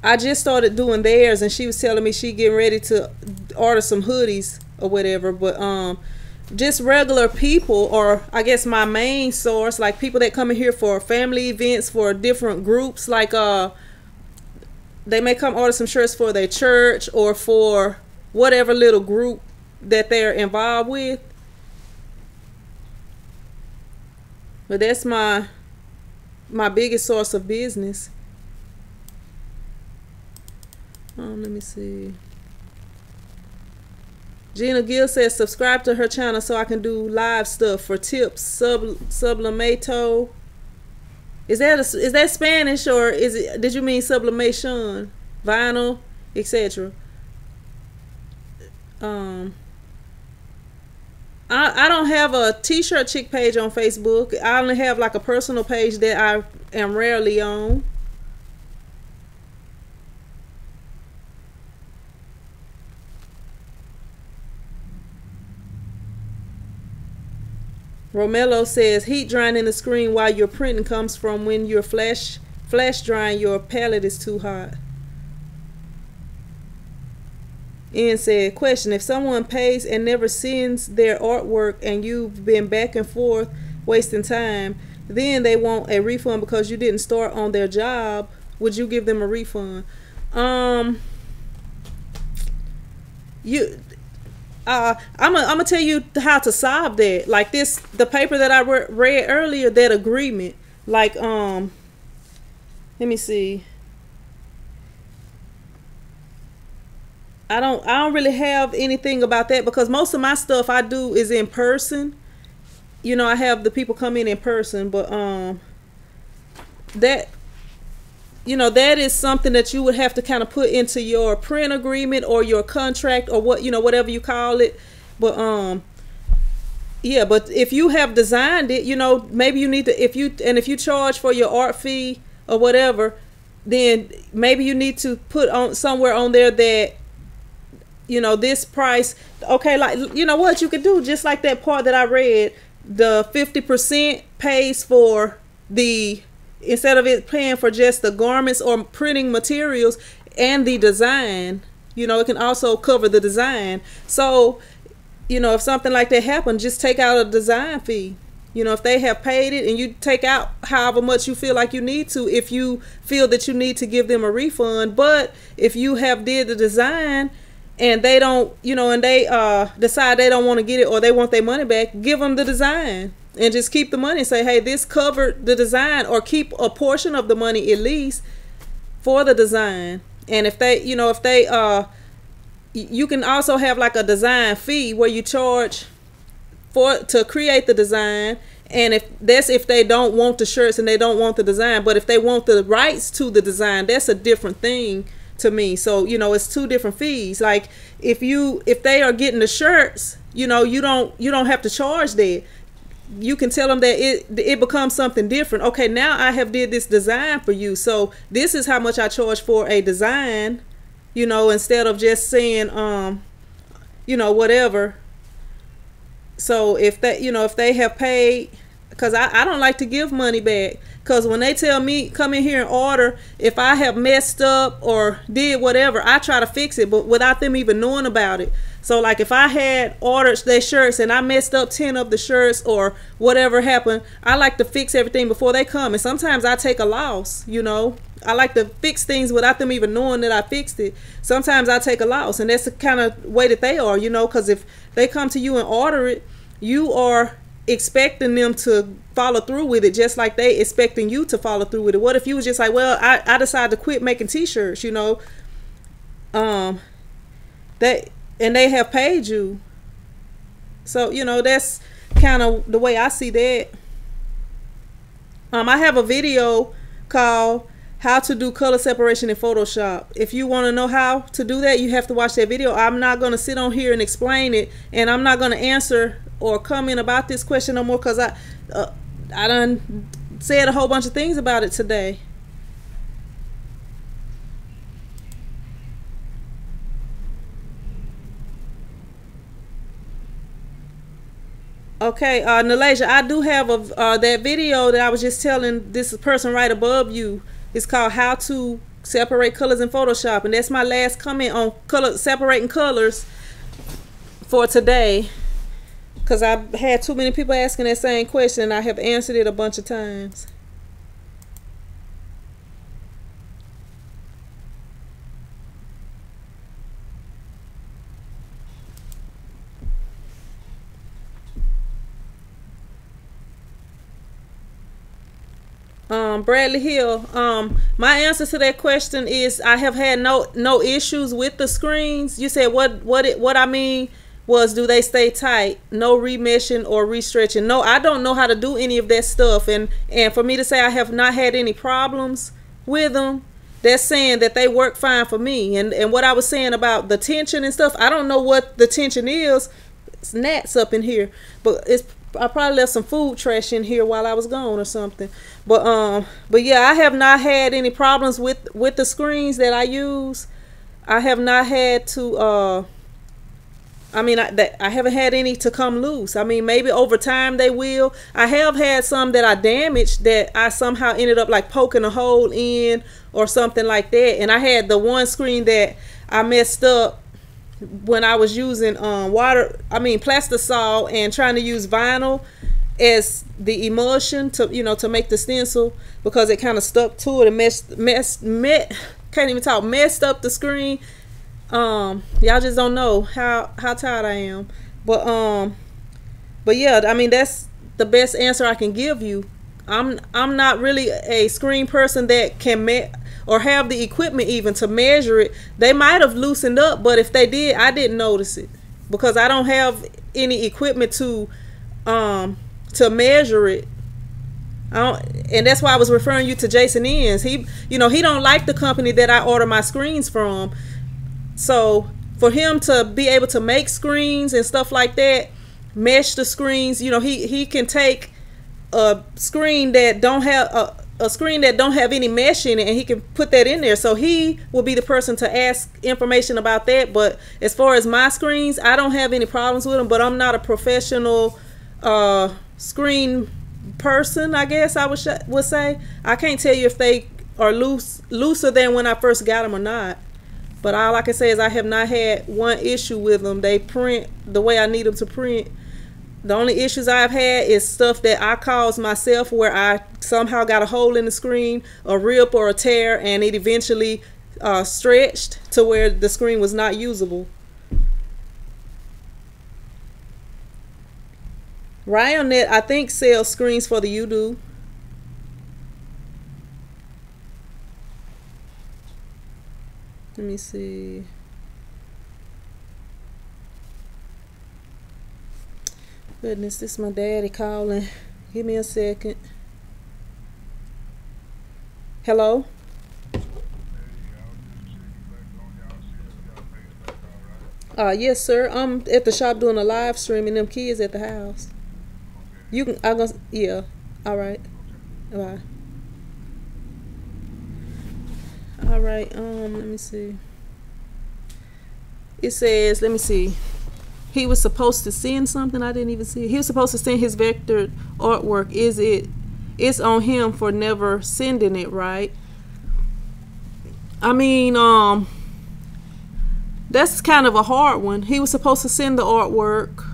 I just started doing theirs, and she was telling me she getting ready to order some hoodies or whatever. But just regular people, or I guess my main source, like people that come in here for family events, for different groups, like they may come order some shirts for their church or for whatever little group that they're involved with. But that's my biggest source of business. Let me see. Gina Gill says subscribe to her channel so I can do live stuff for tips. Sublimato. Is that Spanish, or did you mean sublimation? Vinyl, etc. I don't have a t-shirt chick page on Facebook. I only have like a personal page that I am rarely on. Romello says heat drying in the screen while you're printing comes from when you're flash drying, your palette is too hot. Ian said, question, if someone pays and never sends their artwork and you've been back and forth wasting time, then they want a refund because you didn't start on their job, would you give them a refund? I'm gonna tell you how to solve that. Like the paper that I read earlier, that agreement. Like let me see. I don't really have anything about that because most of my stuff I do is in person. You know, I have the people come in person, but that, you know, that is something that you would have to kind of put into your print agreement or your contract or what, you know, whatever you call it. But yeah, but if you have designed it, you know, maybe you need to, if you charge for your art fee or whatever, then maybe you need to put on somewhere on there that, you know, this price, okay, like, you know what you could do, just like that part that I read, the 50% pays for the, instead of it paying for just the garments or printing materials and the design, you know, it can also cover the design. So, you know, if something like that happened, just take out a design fee. You know, if they have paid it and you take out however much you feel like you need to, if you feel that you need to give them a refund. But if you have did the design and they don't, you know, and they decide they don't want to get it or they want their money back, give them the design and just keep the money and say, hey, this covered the design, or keep a portion of the money at least for the design. And if they, you know, if they, you can also have like a design fee where you charge to create the design. And if they don't want the shirts and they don't want the design, but if they want the rights to the design, that's a different thing to me. So, you know, it's two different fees. Like if they are getting the shirts, you know, you don't have to charge that. You can tell them that it becomes something different. Okay, now I have did this design for you, so this is how much I charge for a design, you know, instead of just saying you know, whatever. So if they, you know, if they have paid, because I don't like to give money back, because when they tell me come in here and order, if I have messed up or did whatever, I try to fix it, but without them even knowing about it. So like if I had ordered their shirts and I messed up 10 of the shirts or whatever happened, I like to fix everything before they come. And sometimes I take a loss, you know. I like to fix things without them even knowing that I fixed it. Sometimes I take a loss, and that's the kind of way that they are, you know, because if they come to you and order it, you are expecting them to follow through with it, just like they expecting you to follow through with it. What if you was just like, well, I decided to quit making t-shirts, you know, and they have paid you. So, you know, that's kind of the way I see that. I have a video called how to do color separation in Photoshop. If you want to know how to do that, you have to watch that video. I'm not going to sit on here and explain it, and I'm not going to answer or comment about this question no more, because I done said a whole bunch of things about it today. Okay, Nalasia, I do have a that video that I was just telling this person right above you. It's called "How to Separate Colors in Photoshop," and that's my last comment on color separating colors for today. Cause I've had too many people asking that same question, and I have answered it a bunch of times. Bradley Hill, my answer to that question is I have had no issues with the screens. You said what I mean was, do they stay tight? No remeshing or restretching. No, I don't know how to do any of that stuff, and for me to say I have not had any problems with them, that's saying that they work fine for me. And what I was saying about the tension and stuff, I don't know what the tension is. It's gnats up in here, but I probably left some food trash in here while I was gone or something. But yeah, I have not had any problems with the screens that I use. I have not had to I mean, I haven't had any to come loose. I mean, maybe over time they will. I have had some that I damaged that I somehow ended up like poking a hole in or something like that. And I had the one screen that I messed up when I was using plastisol and trying to use vinyl as the emulsion to make the stencil, because it kind of stuck to it and messed up the screen. Y'all just don't know how tired I am, but yeah, I mean, that's the best answer I can give you. I'm not really a screen person that can or have the equipment even to measure it. They might have loosened up, but if they did, I didn't notice it because I don't have any equipment to measure it. And that's why I was referring you to Jason Enns. He don't like the company that I order my screens from. So for him to be able to make screens and stuff like that, mesh the screens, he can take a screen that don't have any mesh in it, and he can put that in there. So he will be the person to ask information about that. But as far as my screens, I don't have any problems with them. But I'm not a professional screen person, I guess I would say. I can't tell you if they are looser than when I first got them or not. But all I can say is I have not had one issue with them. They print the way I need them to print. The only issues I've had is stuff that I caused myself, where I somehow got a hole in the screen, a rip or a tear, and it eventually stretched to where the screen was not usable. Ryonet, I think, sells screens for the Udo. Let me see. Goodness, this is my daddy calling. Give me a second. Hello? Yes, sir. I'm at the shop doing a live stream, and them kids at the house. You can, yeah. All right. Bye. All right. Let me see. It says, let me see. He was supposed to send something. I didn't even see it. He was supposed to send his vectored artwork. It's on him for never sending it, right? I mean, that's kind of a hard one. He was supposed to send the artwork.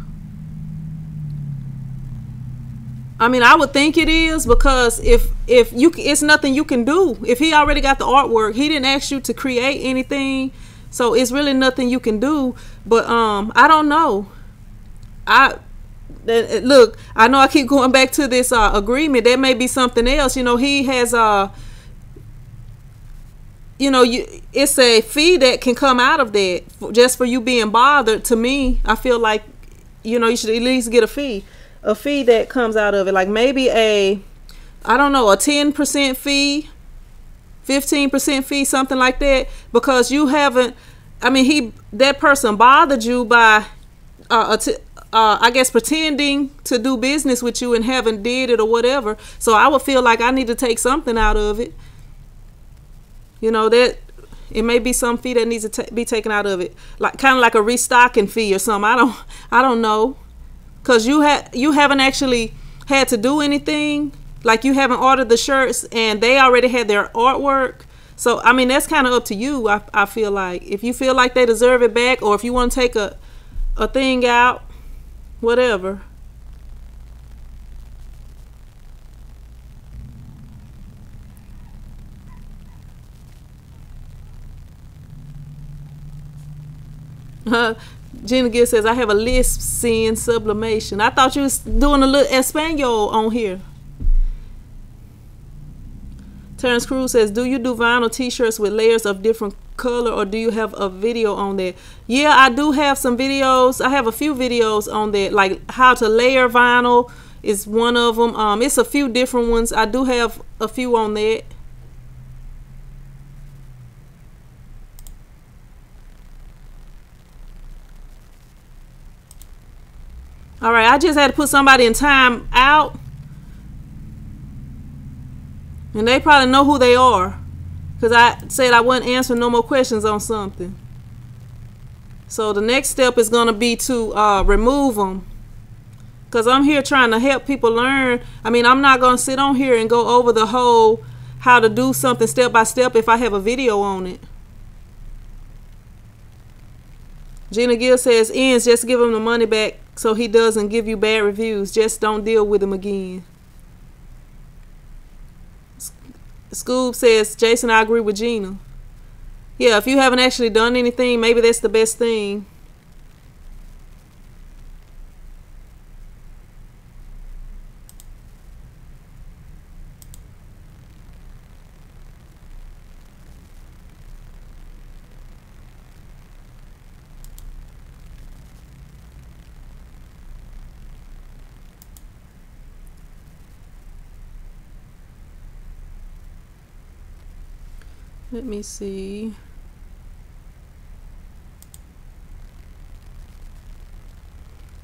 I mean, I would think it is, because if it's nothing you can do. If he already got the artwork, he didn't ask you to create anything, so it's really nothing you can do. But I don't know. Look, I know I keep going back to this agreement. That may be something else. He has it's a fee that can come out of that just for you being bothered. To me, I feel like you should at least get a fee that comes out of it, like maybe a 10% fee, 15% fee, something like that, because you haven't, that person bothered you by I guess pretending to do business with you and haven't did it or whatever. So I would feel like I need to take something out of it. That it may be some fee that needs to be taken out of it, like kind of like a restocking fee or something. I don't know. because you haven't actually had to do anything. Like, you haven't ordered the shirts and they already had their artwork. So I mean, that's kind of up to you. I feel like if you feel like they deserve it back, or if you want to take a thing out, whatever. Gina Gill says, I have a lisp seeing sublimation. I thought you was doing a little Espanol on here. Terrence Cruz says, do you do vinyl t-shirts with layers of different color, or do you have a video on that? Yeah, I do have some videos. I have a few videos on that, like how to layer vinyl is one of them. It's a few different ones. I do have a few on that. All right, I just had to put somebody in time out. And they probably know who they are, because I said I wouldn't answer no more questions on something. So the next step is going to be to remove them, because I'm here trying to help people learn. I mean, I'm not going to sit on here and go over the whole how to do something step by step if I have a video on it. Gina Gill says, ends, just give him the money back so he doesn't give you bad reviews. Just don't deal with him again. Scoob says, Jason, I agree with Gina. Yeah, if you haven't actually done anything, maybe that's the best thing. Let me see.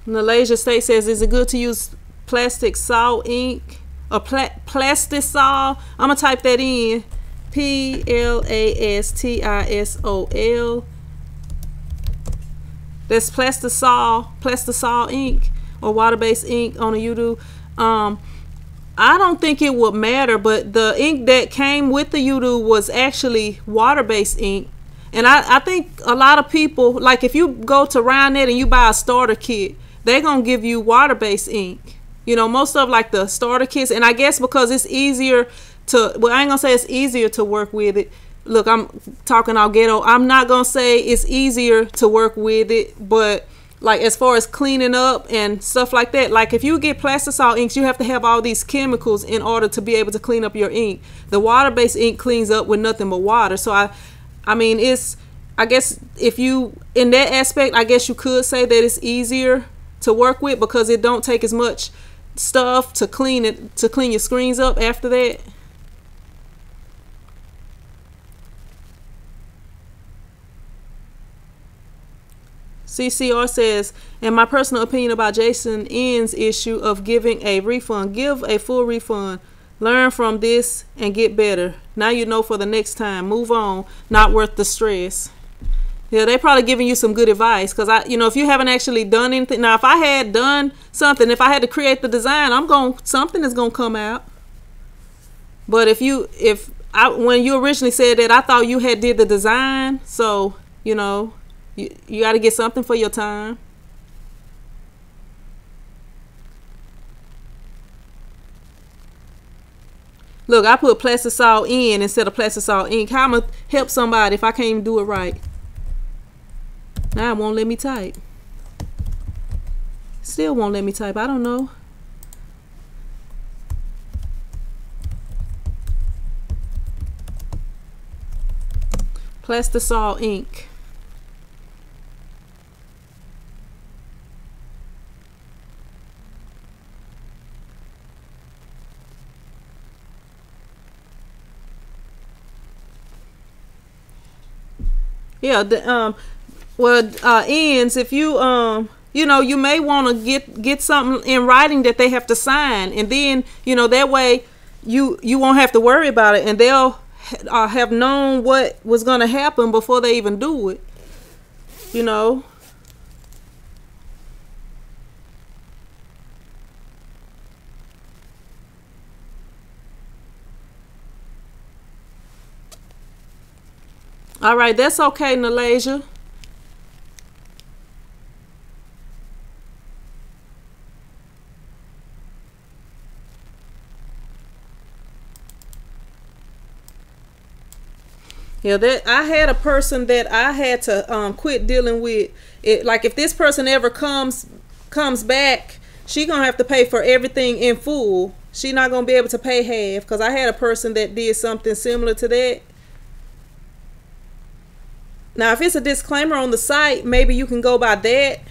Malaysia State says, is it good to use Plastisol ink or Plastisol? I'm gonna type that in. Plastisol. That's Plastisol ink or water-based ink on the YouTube. I don't think it would matter, but the ink that came with the YouTube was actually water-based ink. And I think a lot of people, like if you go to Ryonet and you buy a starter kit, they're going to give you water-based ink. You know, most of like the starter kits. And I guess because it's easier to, well, I ain't going to say it's easier to work with it. Look, I'm talking all ghetto. I'm not going to say it's easier to work with it, but like as far as cleaning up and stuff like that, like if you get Plastisol inks, you have to have all these chemicals in order to be able to clean up your ink. The water-based ink cleans up with nothing but water. So I mean, it's, I guess if you, in that aspect, I guess you could say that it's easier to work with because it don't take as much stuff to clean it, to clean your screens up after that. CCR says, in my personal opinion about Jason N's issue of giving a refund, give a full refund. Learn from this and get better. Now you know for the next time. Move on. Not worth the stress. Yeah, they're probably giving you some good advice, because you know, if you haven't actually done anything. Now, if I had done something, if I had to create the design, something is gonna come out. But when you originally said that, I thought you had did the design, so you know. You got to get something for your time. Look, I put Plastisol in instead of Plastisol ink. How am I going to help somebody if I can't even do it right? Now it won't let me type. Still won't let me type. I don't know. Plastisol ink. Yeah, ends, if you you know, you may want to get something in writing that they have to sign, and then you know, that way you won't have to worry about it, and they'll have known what was going to happen before they even do it, you know. All right, that's okay, Nalasia. Yeah, that I had a person that I had to quit dealing with. It like if this person ever comes back, she gonna have to pay for everything in full. She not gonna be able to pay half because I had a person that did something similar to that. Now, if it's a disclaimer on the site, maybe you can go by that.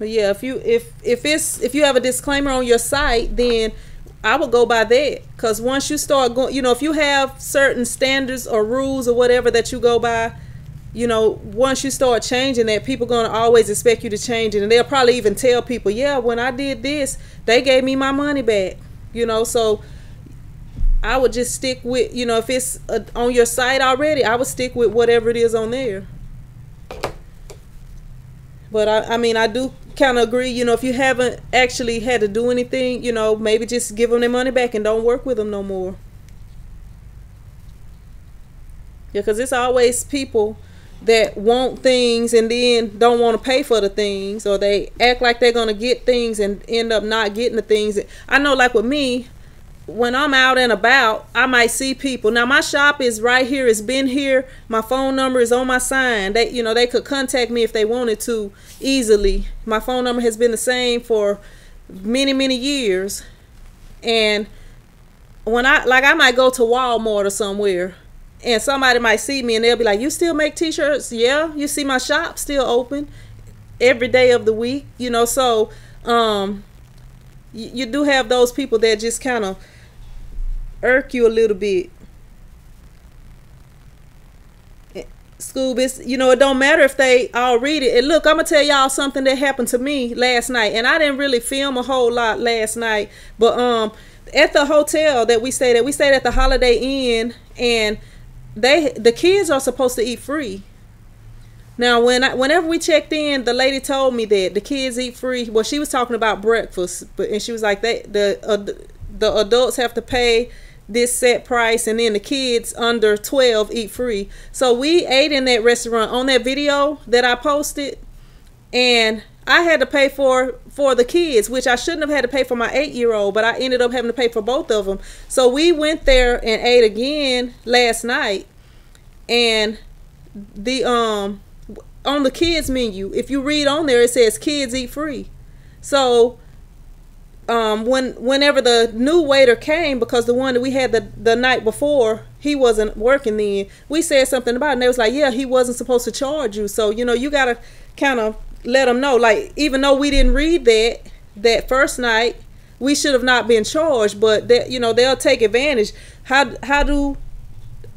But yeah, if you have a disclaimer on your site, then I would go by that. Because once you start going, if you have certain standards or rules or whatever that you go by, once you start changing that, people going to always expect you to change it. And they'll probably even tell people, yeah, when I did this, they gave me my money back. So I would just stick with, if it's on your site already, I would stick with whatever it is on there. But I mean, I do kind of agree, if you haven't actually had to do anything, maybe just give them their money back and don't work with them no more. Yeah, because it's always people that want things and then don't want to pay for the things, or they act like they're going to get things and end up not getting the things. I know, like with me, when I'm out and about, I might see people. Now, my shop is right here. It's been here. My phone number is on my sign. They could contact me if they wanted to easily. My phone number has been the same for many, many years. And when I might go to Walmart or somewhere, and somebody might see me and they'll be like, "You still make t-shirts?" Yeah. You see my shop still open every day of the week, so you do have those people that just kind of irk you a little bit. Scoob, it don't matter if they all read it. And look, I'm gonna tell y'all something that happened to me last night, and I didn't really film a whole lot last night, but at the hotel that we stayed at the Holiday Inn, and the kids are supposed to eat free. Now, whenever we checked in, the lady told me that the kids eat free. Well, she was talking about breakfast, and she was like, the adults have to pay this set price, and then the kids under 12 eat free. So we ate in that restaurant on that video that I posted, and I had to pay for the kids, which I shouldn't have had to pay for my 8-year-old, but I ended up having to pay for both of them. So we went there and ate again last night, and the on the kids menu, if you read on there, it says kids eat free. So whenever the new waiter came, because the one that we had the night before, he wasn't working then, we said something about it, and they was like, yeah, he wasn't supposed to charge you. So you gotta kind of let them know, like, even though we didn't read that first night, we should have not been charged, but that they'll take advantage. How do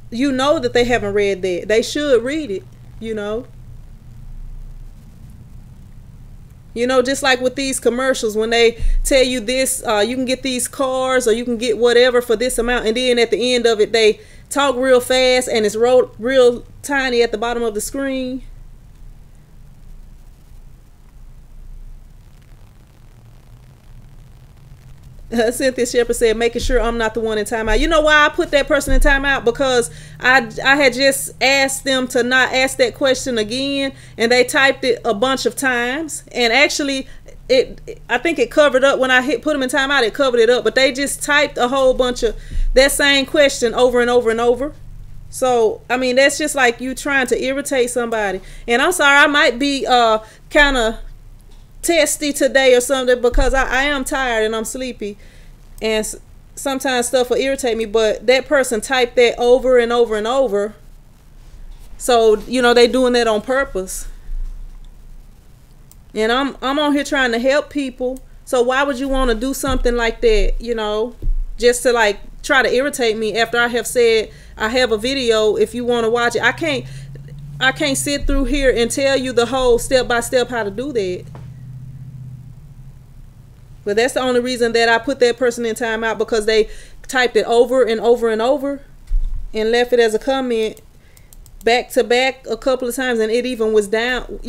you know that they haven't read that? They should read it. Just like with these commercials, when they tell you this, you can get these cars, or you can get whatever for this amount, and then at the end of it, they talk real fast and it's real tiny at the bottom of the screen. Cynthia Shepherd said, making sure I'm not the one in timeout. You know why I put that person in timeout? Because I had just asked them to not ask that question again, and they typed it a bunch of times, and actually I think it covered up when I put them in timeout. It covered it up, but they just typed a whole bunch of that same question over and over and over. So I mean, that's just like you trying to irritate somebody. And I'm sorry, I might be kind of testy today or something, because I am tired and I'm sleepy, and sometimes stuff will irritate me, but that person typed that over and over and over, so they doing that on purpose. And I'm on here trying to help people, so why would you want to do something like that, just to like try to irritate me after I have said I have a video if you want to watch it. I can't sit through here and tell you the whole step by step how to do that. But that's the only reason that I put that person in timeout, because they typed it over and over and over and left it as a comment back to back a couple of times, and it even was down,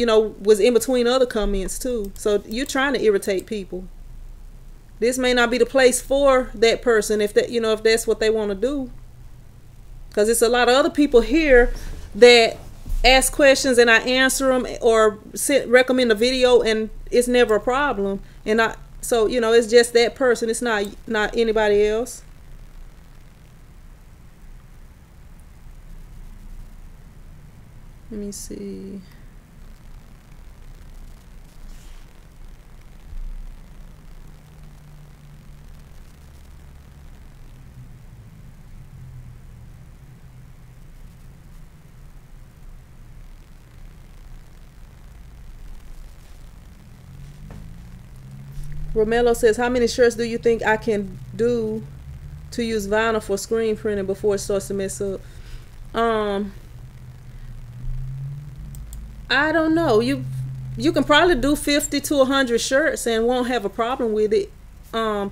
was in between other comments too. So you're trying to irritate people. This may not be the place for that person if that, you know, if that's what they want to do. Because it's a lot of other people here that ask questions and I answer them or recommend a video and it's never a problem. And so, you know, it's just that person. It's not anybody else. Let me see. Romello says, how many shirts do you think I can do to use vinyl for screen printing before it starts to mess up? I don't know. You can probably do 50 to 100 shirts and won't have a problem with it. I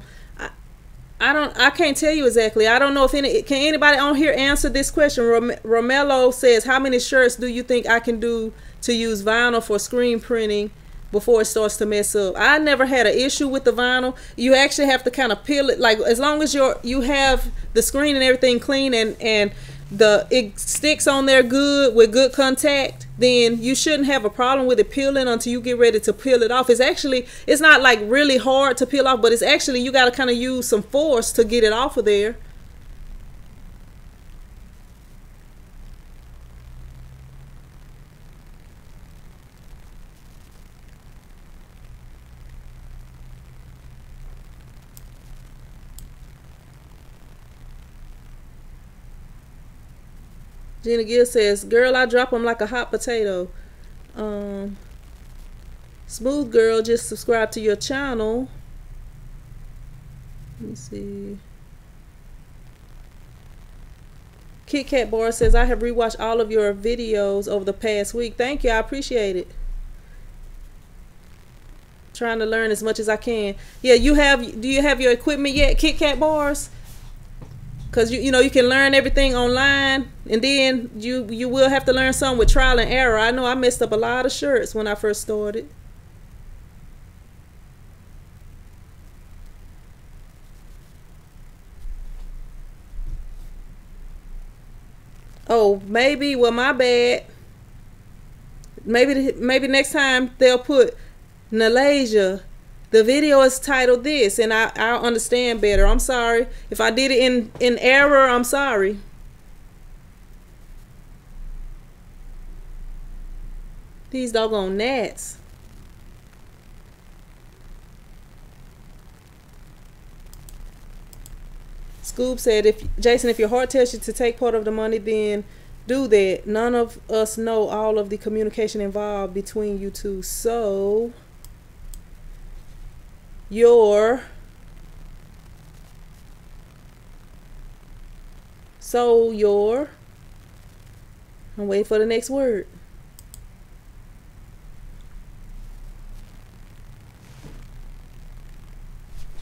can't tell you exactly. I don't know if can anybody on here answer this question. Romello says, how many shirts do you think I can do to use vinyl for screen printing before it starts to mess up? I never had an issue with the vinyl. You actually have to kind of peel it, like as long as you have the screen and everything clean and it sticks on there good with good contact, then you shouldn't have a problem with it peeling until you get ready to peel it off. It's not like really hard to peel off, but it's actually, you got to kind of use some force to get it off of there. Gina Gill says, girl, I drop them like a hot potato. Smooth Girl just subscribed to your channel. Let me see. Kit Kat Bar says, I have rewatched all of your videos over the past week. Thank you. I appreciate it. Trying to learn as much as I can. Yeah, do you have your equipment yet, Kit Kat Bars? Because you know you can learn everything online, and then you will have to learn some with trial and error. I know I messed up a lot of shirts when I first started. Oh, maybe, well, my bad. Maybe next time they'll put Nalasia. The video is titled this, and I'll understand better. I'm sorry. If I did it in error, I'm sorry. These doggone gnats. Scoob said, Jason, if your heart tells you to take part of the money, then do that. None of us know all of the communication involved between you two. So I'm waiting for the next word.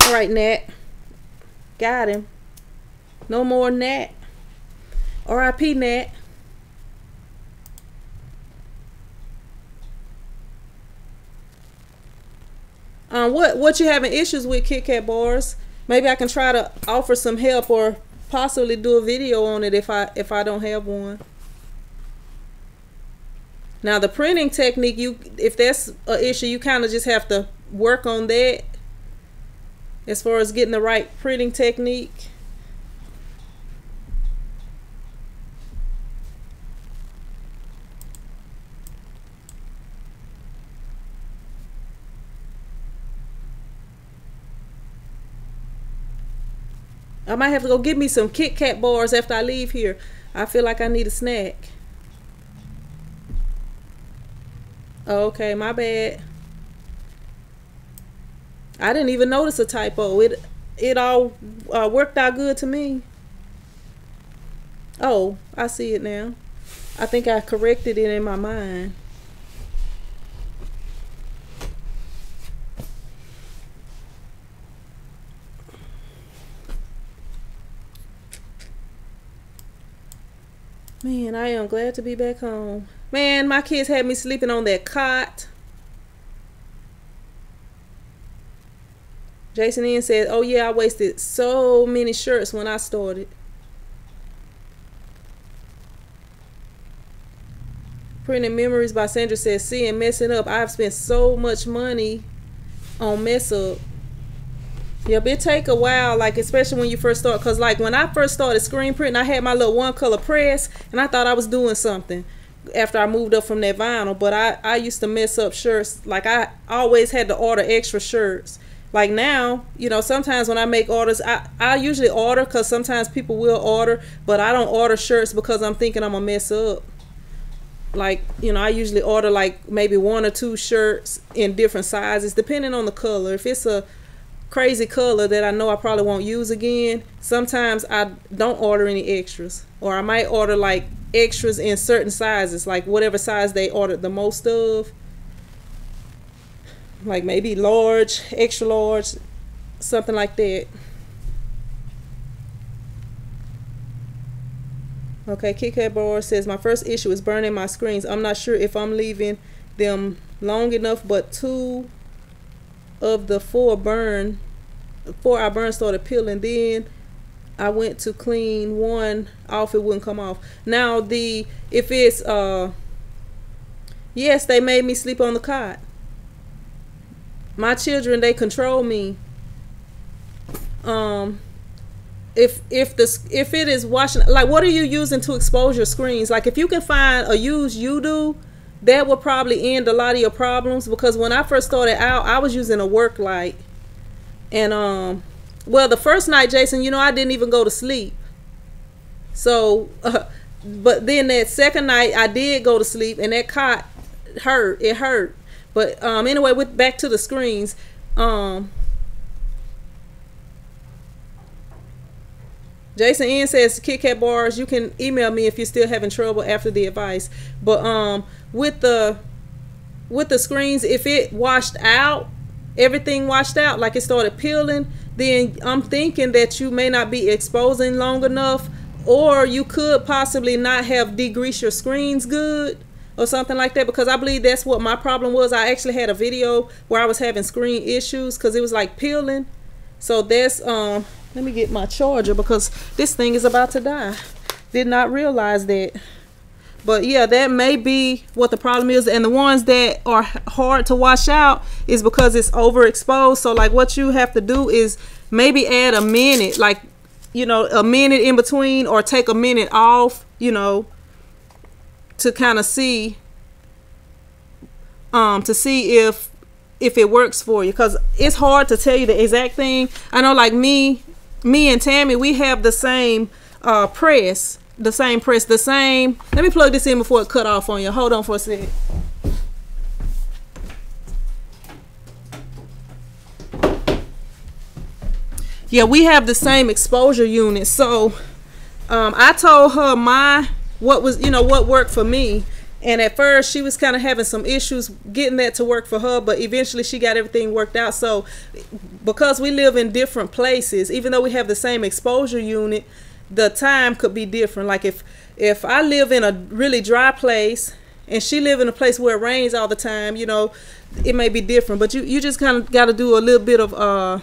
All right, Nat. Got him. No more Nat. R.I.P. Nat. What you having issues with, Kit Kat Bars? Maybe I can try to offer some help or possibly do a video on it if I don't have one. Now the printing technique, if that's an issue, you kind of just have to work on that as far as getting the right printing technique. I might have to go get me some Kit Kat Bars after I leave here. I feel like I need a snack. Okay, my bad. I didn't even notice a typo. It all worked out good to me. Oh, I see it now. I think I corrected it in my mind. Man, I am glad to be back home. Man, my kids had me sleeping on that cot. Jason N said, oh yeah, I wasted so many shirts when I started. Printing Memories by Sandra says, seeing messing up. I've spent so much money on mess up. Yep, it take a while, like especially when you first start, because like when I first started screen printing, I had my little one color press and I thought I was doing something after I moved up from that vinyl. But I used to mess up shirts. Like I always had to order extra shirts. Like now, you know, sometimes when I make orders, I usually order because sometimes people will order, but I don't order shirts because I'm thinking I'm gonna mess up. Like, you know, I usually order like maybe 1 or 2 shirts in different sizes depending on the color. If it's a crazy color that I know I probably won't use again, sometimes I don't order any extras, or I might order like extras in certain sizes, like whatever size they ordered the most of, like maybe large, extra large, something like that. Okay, Kit Kat Bar says, my first issue is burning my screens. I'm not sure if I'm leaving them long enough, but 2 of the 4 I burned started peeling. Then I went to clean one off, it wouldn't come off. Now if it's yes, they made me sleep on the cot. My children, they control me. If it is washing, like what are you using to expose your screens? Like if you can find a used UDO, that would probably end a lot of your problems, because when I first started out, I was using a work light. And well, the first night, Jason, you know, I didn't even go to sleep. So but then that second night I did go to sleep, and that cot hurt. It hurt. But anyway, back to the screens. Jason N says, Kit Kat Bars, you can email me if you're still having trouble after the advice. But with the screens, if it washed out, everything washed out, like it started peeling, then I'm thinking that you may not be exposing long enough, or you could possibly not have degreased your screens good or something like that, because I believe that's what my problem was. I actually had a video where I was having screen issues because it was like peeling. So that's let me get my charger because this thing is about to die. Did not realize that. But yeah, that may be what the problem is. And the ones that are hard to wash out is because it's overexposed. So like what you have to do is maybe add a minute, like, you know, a minute in between, or take a minute off, you know, to kind of see if it works for you, because it's hard to tell you the exact thing. I know, like me and Tammy, we have the same press. Let me plug this in before it cut off on you. Hold on for a sec. Yeah, we have the same exposure unit. So I told her what worked for me. And at first she was kind of having some issues getting that to work for her, but eventually she got everything worked out. So because we live in different places, even though we have the same exposure unit, the time could be different. Like if I live in a really dry place and she live in a place where it rains all the time, you know, it may be different. But you just kind of got to do a little bit of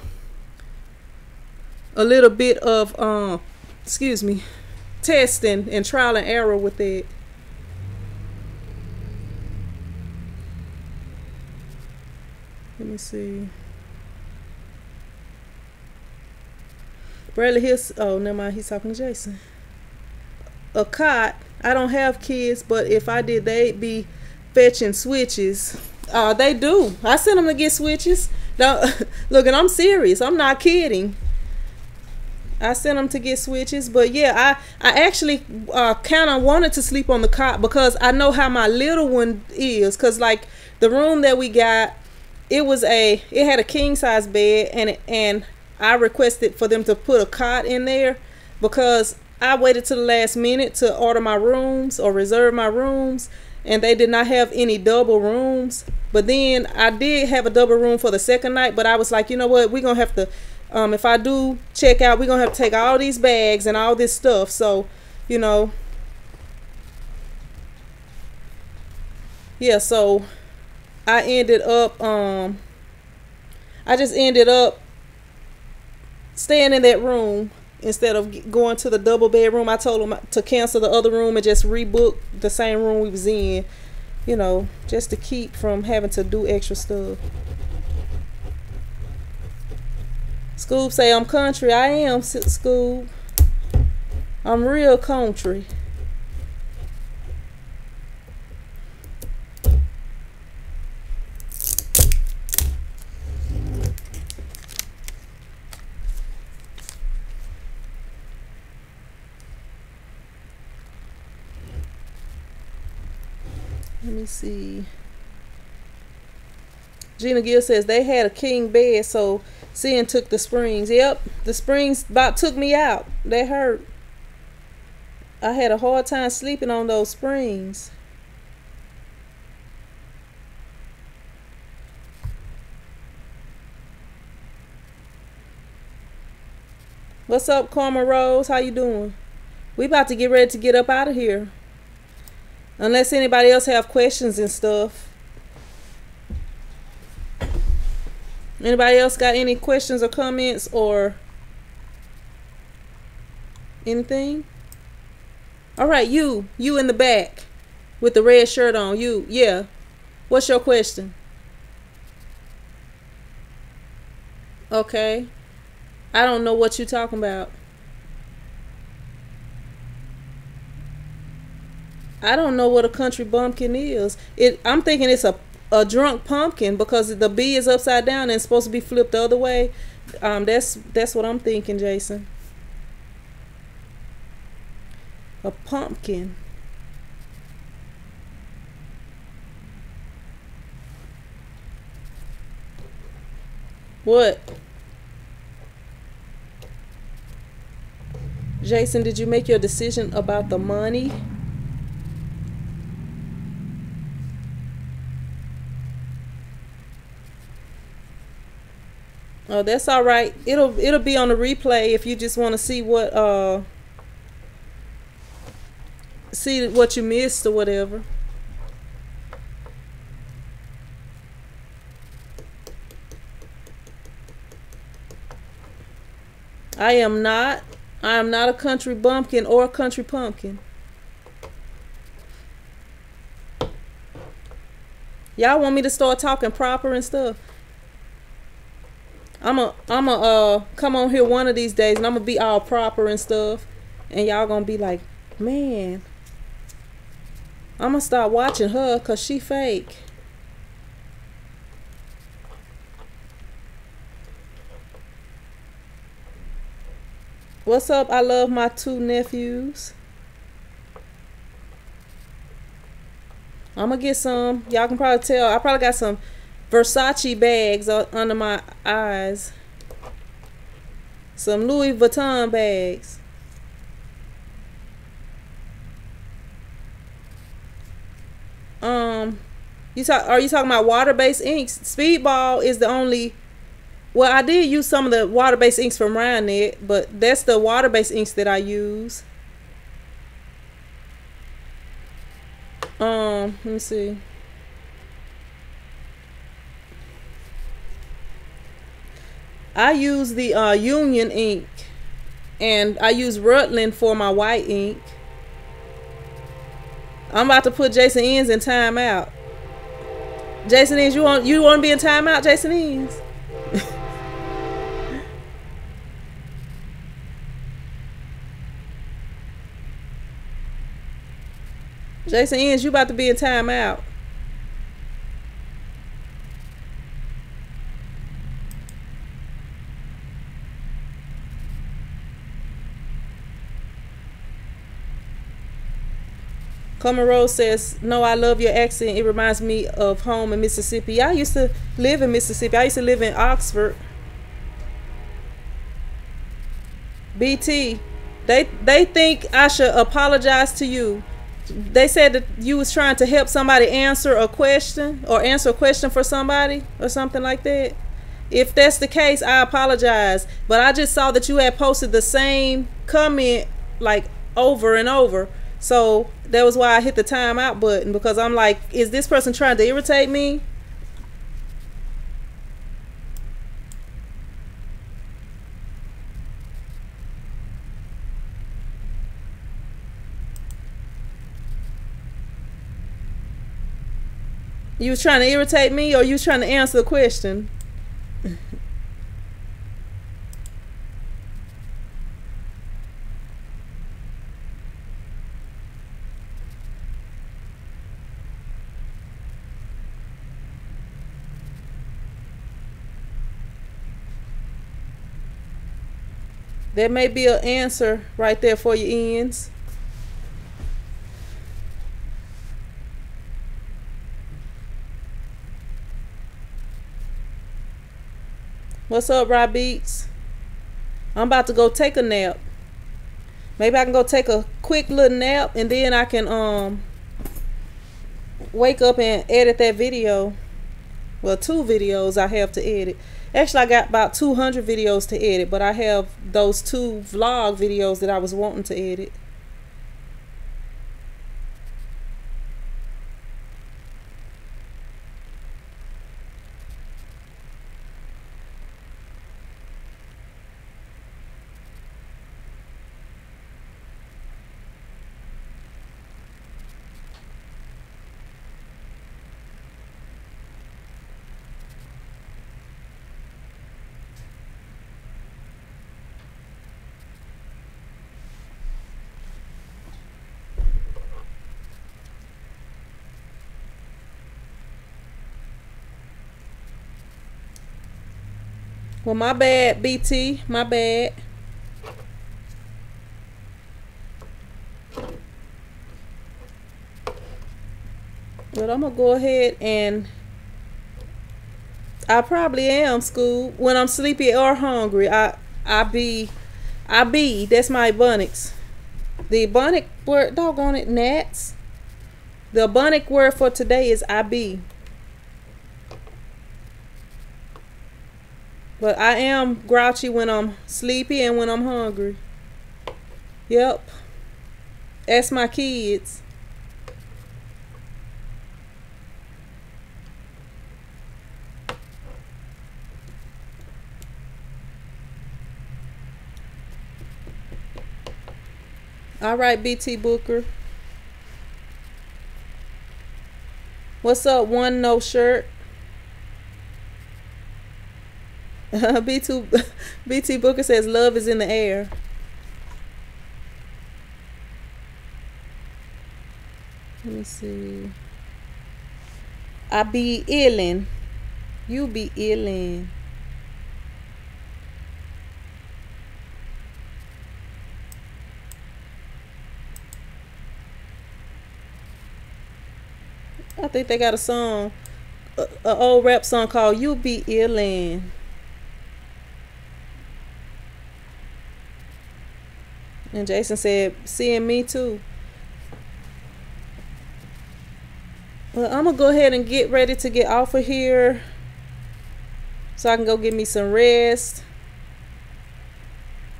testing and trial and error with it. Let me see. Bradley Hill, oh, never mind, he's talking to Jason. A cot, I don't have kids, but if I did, they'd be fetching switches. They do. I sent them to get switches. Look, and I'm serious. I'm not kidding. I sent them to get switches. But yeah, I actually kind of wanted to sleep on the cot because I know how my little one is. Because like the room that we got, it had a king size bed, and I requested for them to put a cot in there because I waited to the last minute to order my rooms or reserve my rooms, and they did not have any double rooms. But then I did have a double room for the second night, but I was like, you know what, we're gonna have to if I do check out, we're gonna have to take all these bags and all this stuff. So, you know, yeah, so I just ended up staying in that room instead of going to the double bedroom. I told them to cancel the other room and just rebook the same room we was in, you know, just to keep from having to do extra stuff. Scoob say I'm country. I am, Scoob. I'm real country. Let me see. Gina Gill says they had a king bed, so Sin took the springs. Yep, the springs about took me out. They hurt. I had a hard time sleeping on those springs. What's up, Karma Rose? How you doing? We about to get ready to get up out of here. Unless anybody else have questions and stuff. Anybody else got any questions or comments or anything? All right, you in the back with the red shirt on. You, yeah. What's your question? Okay. I don't know what you're talking about. I don't know what a country bumpkin is. I'm thinking it's a drunk pumpkin because the B is upside down and it's supposed to be flipped the other way. That's what I'm thinking, Jason. A pumpkin. What? Jason, did you make your decision about the money? Oh, that's all right. It'll be on the replay if you just want to see what you missed or whatever. I am not a country bumpkin or a country pumpkin. Y'all want me to start talking proper and stuff? I'ma come on here one of these days and I'm gonna be all proper and stuff, and y'all gonna be like, man, I'm gonna start watching her cause she fake. What's up? I love my 2 nephews. I'm gonna get some. Y'all can probably tell. I probably got some Versace bags under my eyes. Some Louis Vuitton bags. Are you talking about water-based inks? Speedball is the only. Well, I did use some of the water-based inks from Ryonet, but that's the water-based inks that I use. Let me see. I use the Union ink, and I use Rutland for my white ink. I'm about to put Jason Inns in timeout. Jason Inns, you want to be in timeout, Jason Inns? Jason Inns, you about to be in timeout. Comer Rose says, no, I love your accent. It reminds me of home in Mississippi. I used to live in Mississippi. I used to live in Oxford. BT, they think I should apologize to you. They said that you was trying to help somebody answer a question or answer a question for somebody or something like that. If that's the case, I apologize. But I just saw that you had posted the same comment like over and over. So that was why I hit the timeout button, because I'm like, is this person trying to irritate me? You was trying to irritate me, or you was trying to answer the question? There may be an answer right there for your ends. What's up, Rob Beats? I'm about to go take a nap. Maybe I can go take a quick little nap, and then I can wake up and edit that video. Well, 2 videos I have to edit. Actually, I got about 200 videos to edit, but I have those 2 vlog videos that I was wanting to edit. Well, my bad, BT. My bad. But I'm going to go ahead and... I probably am, School. When I'm sleepy or hungry, I be. That's my Ebonics. The Ebonic word, doggone it, Nats. The Ebonic word for today is I be. But I am grouchy when I'm sleepy and when I'm hungry. Yep. Ask my kids. All right, BT Booker. What's up, One No Shirt? BT Booker says love is in the air. Let me see. I be illin'. You be illin'. I think they got a song, an old rap song called You Be Illin'. And Jason said, seeing me too. Well, I'm going to go ahead and get ready to get off of here so I can go get me some rest.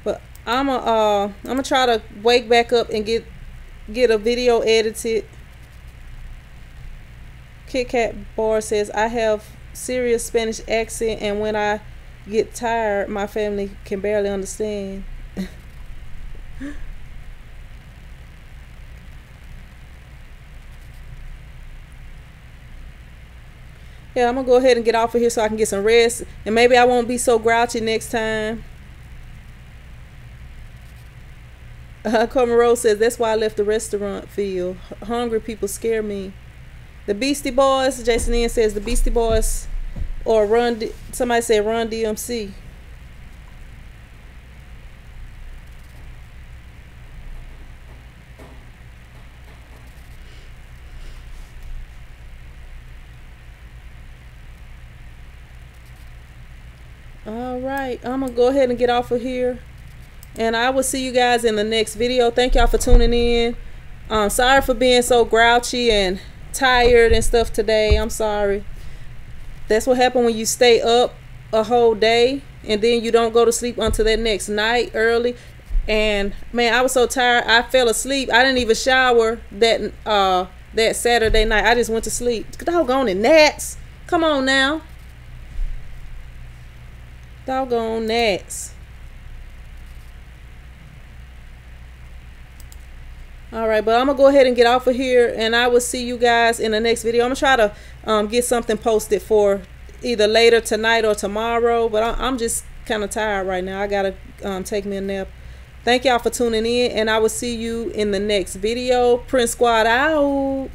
But I'm gonna try to wake back up and get a video edited. Kit Kat Bar says, I have serious Spanish accent, and when I get tired, my family can barely understand. Yeah, I'm gonna go ahead and get off of here so I can get some rest, and maybe I won't be so grouchy next time. Coleman Rose says, that's why I left the restaurant field. Hungry people scare me. The Beastie Boys, Jason Ian says, the Beastie Boys, or somebody said Run DMC. All right, I'm gonna go ahead and get off of here, and I will see you guys in the next video. Thank y'all for tuning in. Sorry for being so grouchy and tired and stuff today. I'm sorry. That's what happened when you stay up a whole day and then you don't go to sleep until that next night early. And man, I was so tired I fell asleep. I didn't even shower that Saturday night. I just went to sleep. Doggone it, Nats. Come on now. Doggone Nats. All right, but I'm gonna go ahead and get off of here, and I will see you guys in the next video. I'm gonna try to get something posted for either later tonight or tomorrow, but I'm just kind of tired right now. I gotta take me a nap. Thank y'all for tuning in, and I will see you in the next video. Prince Squad out.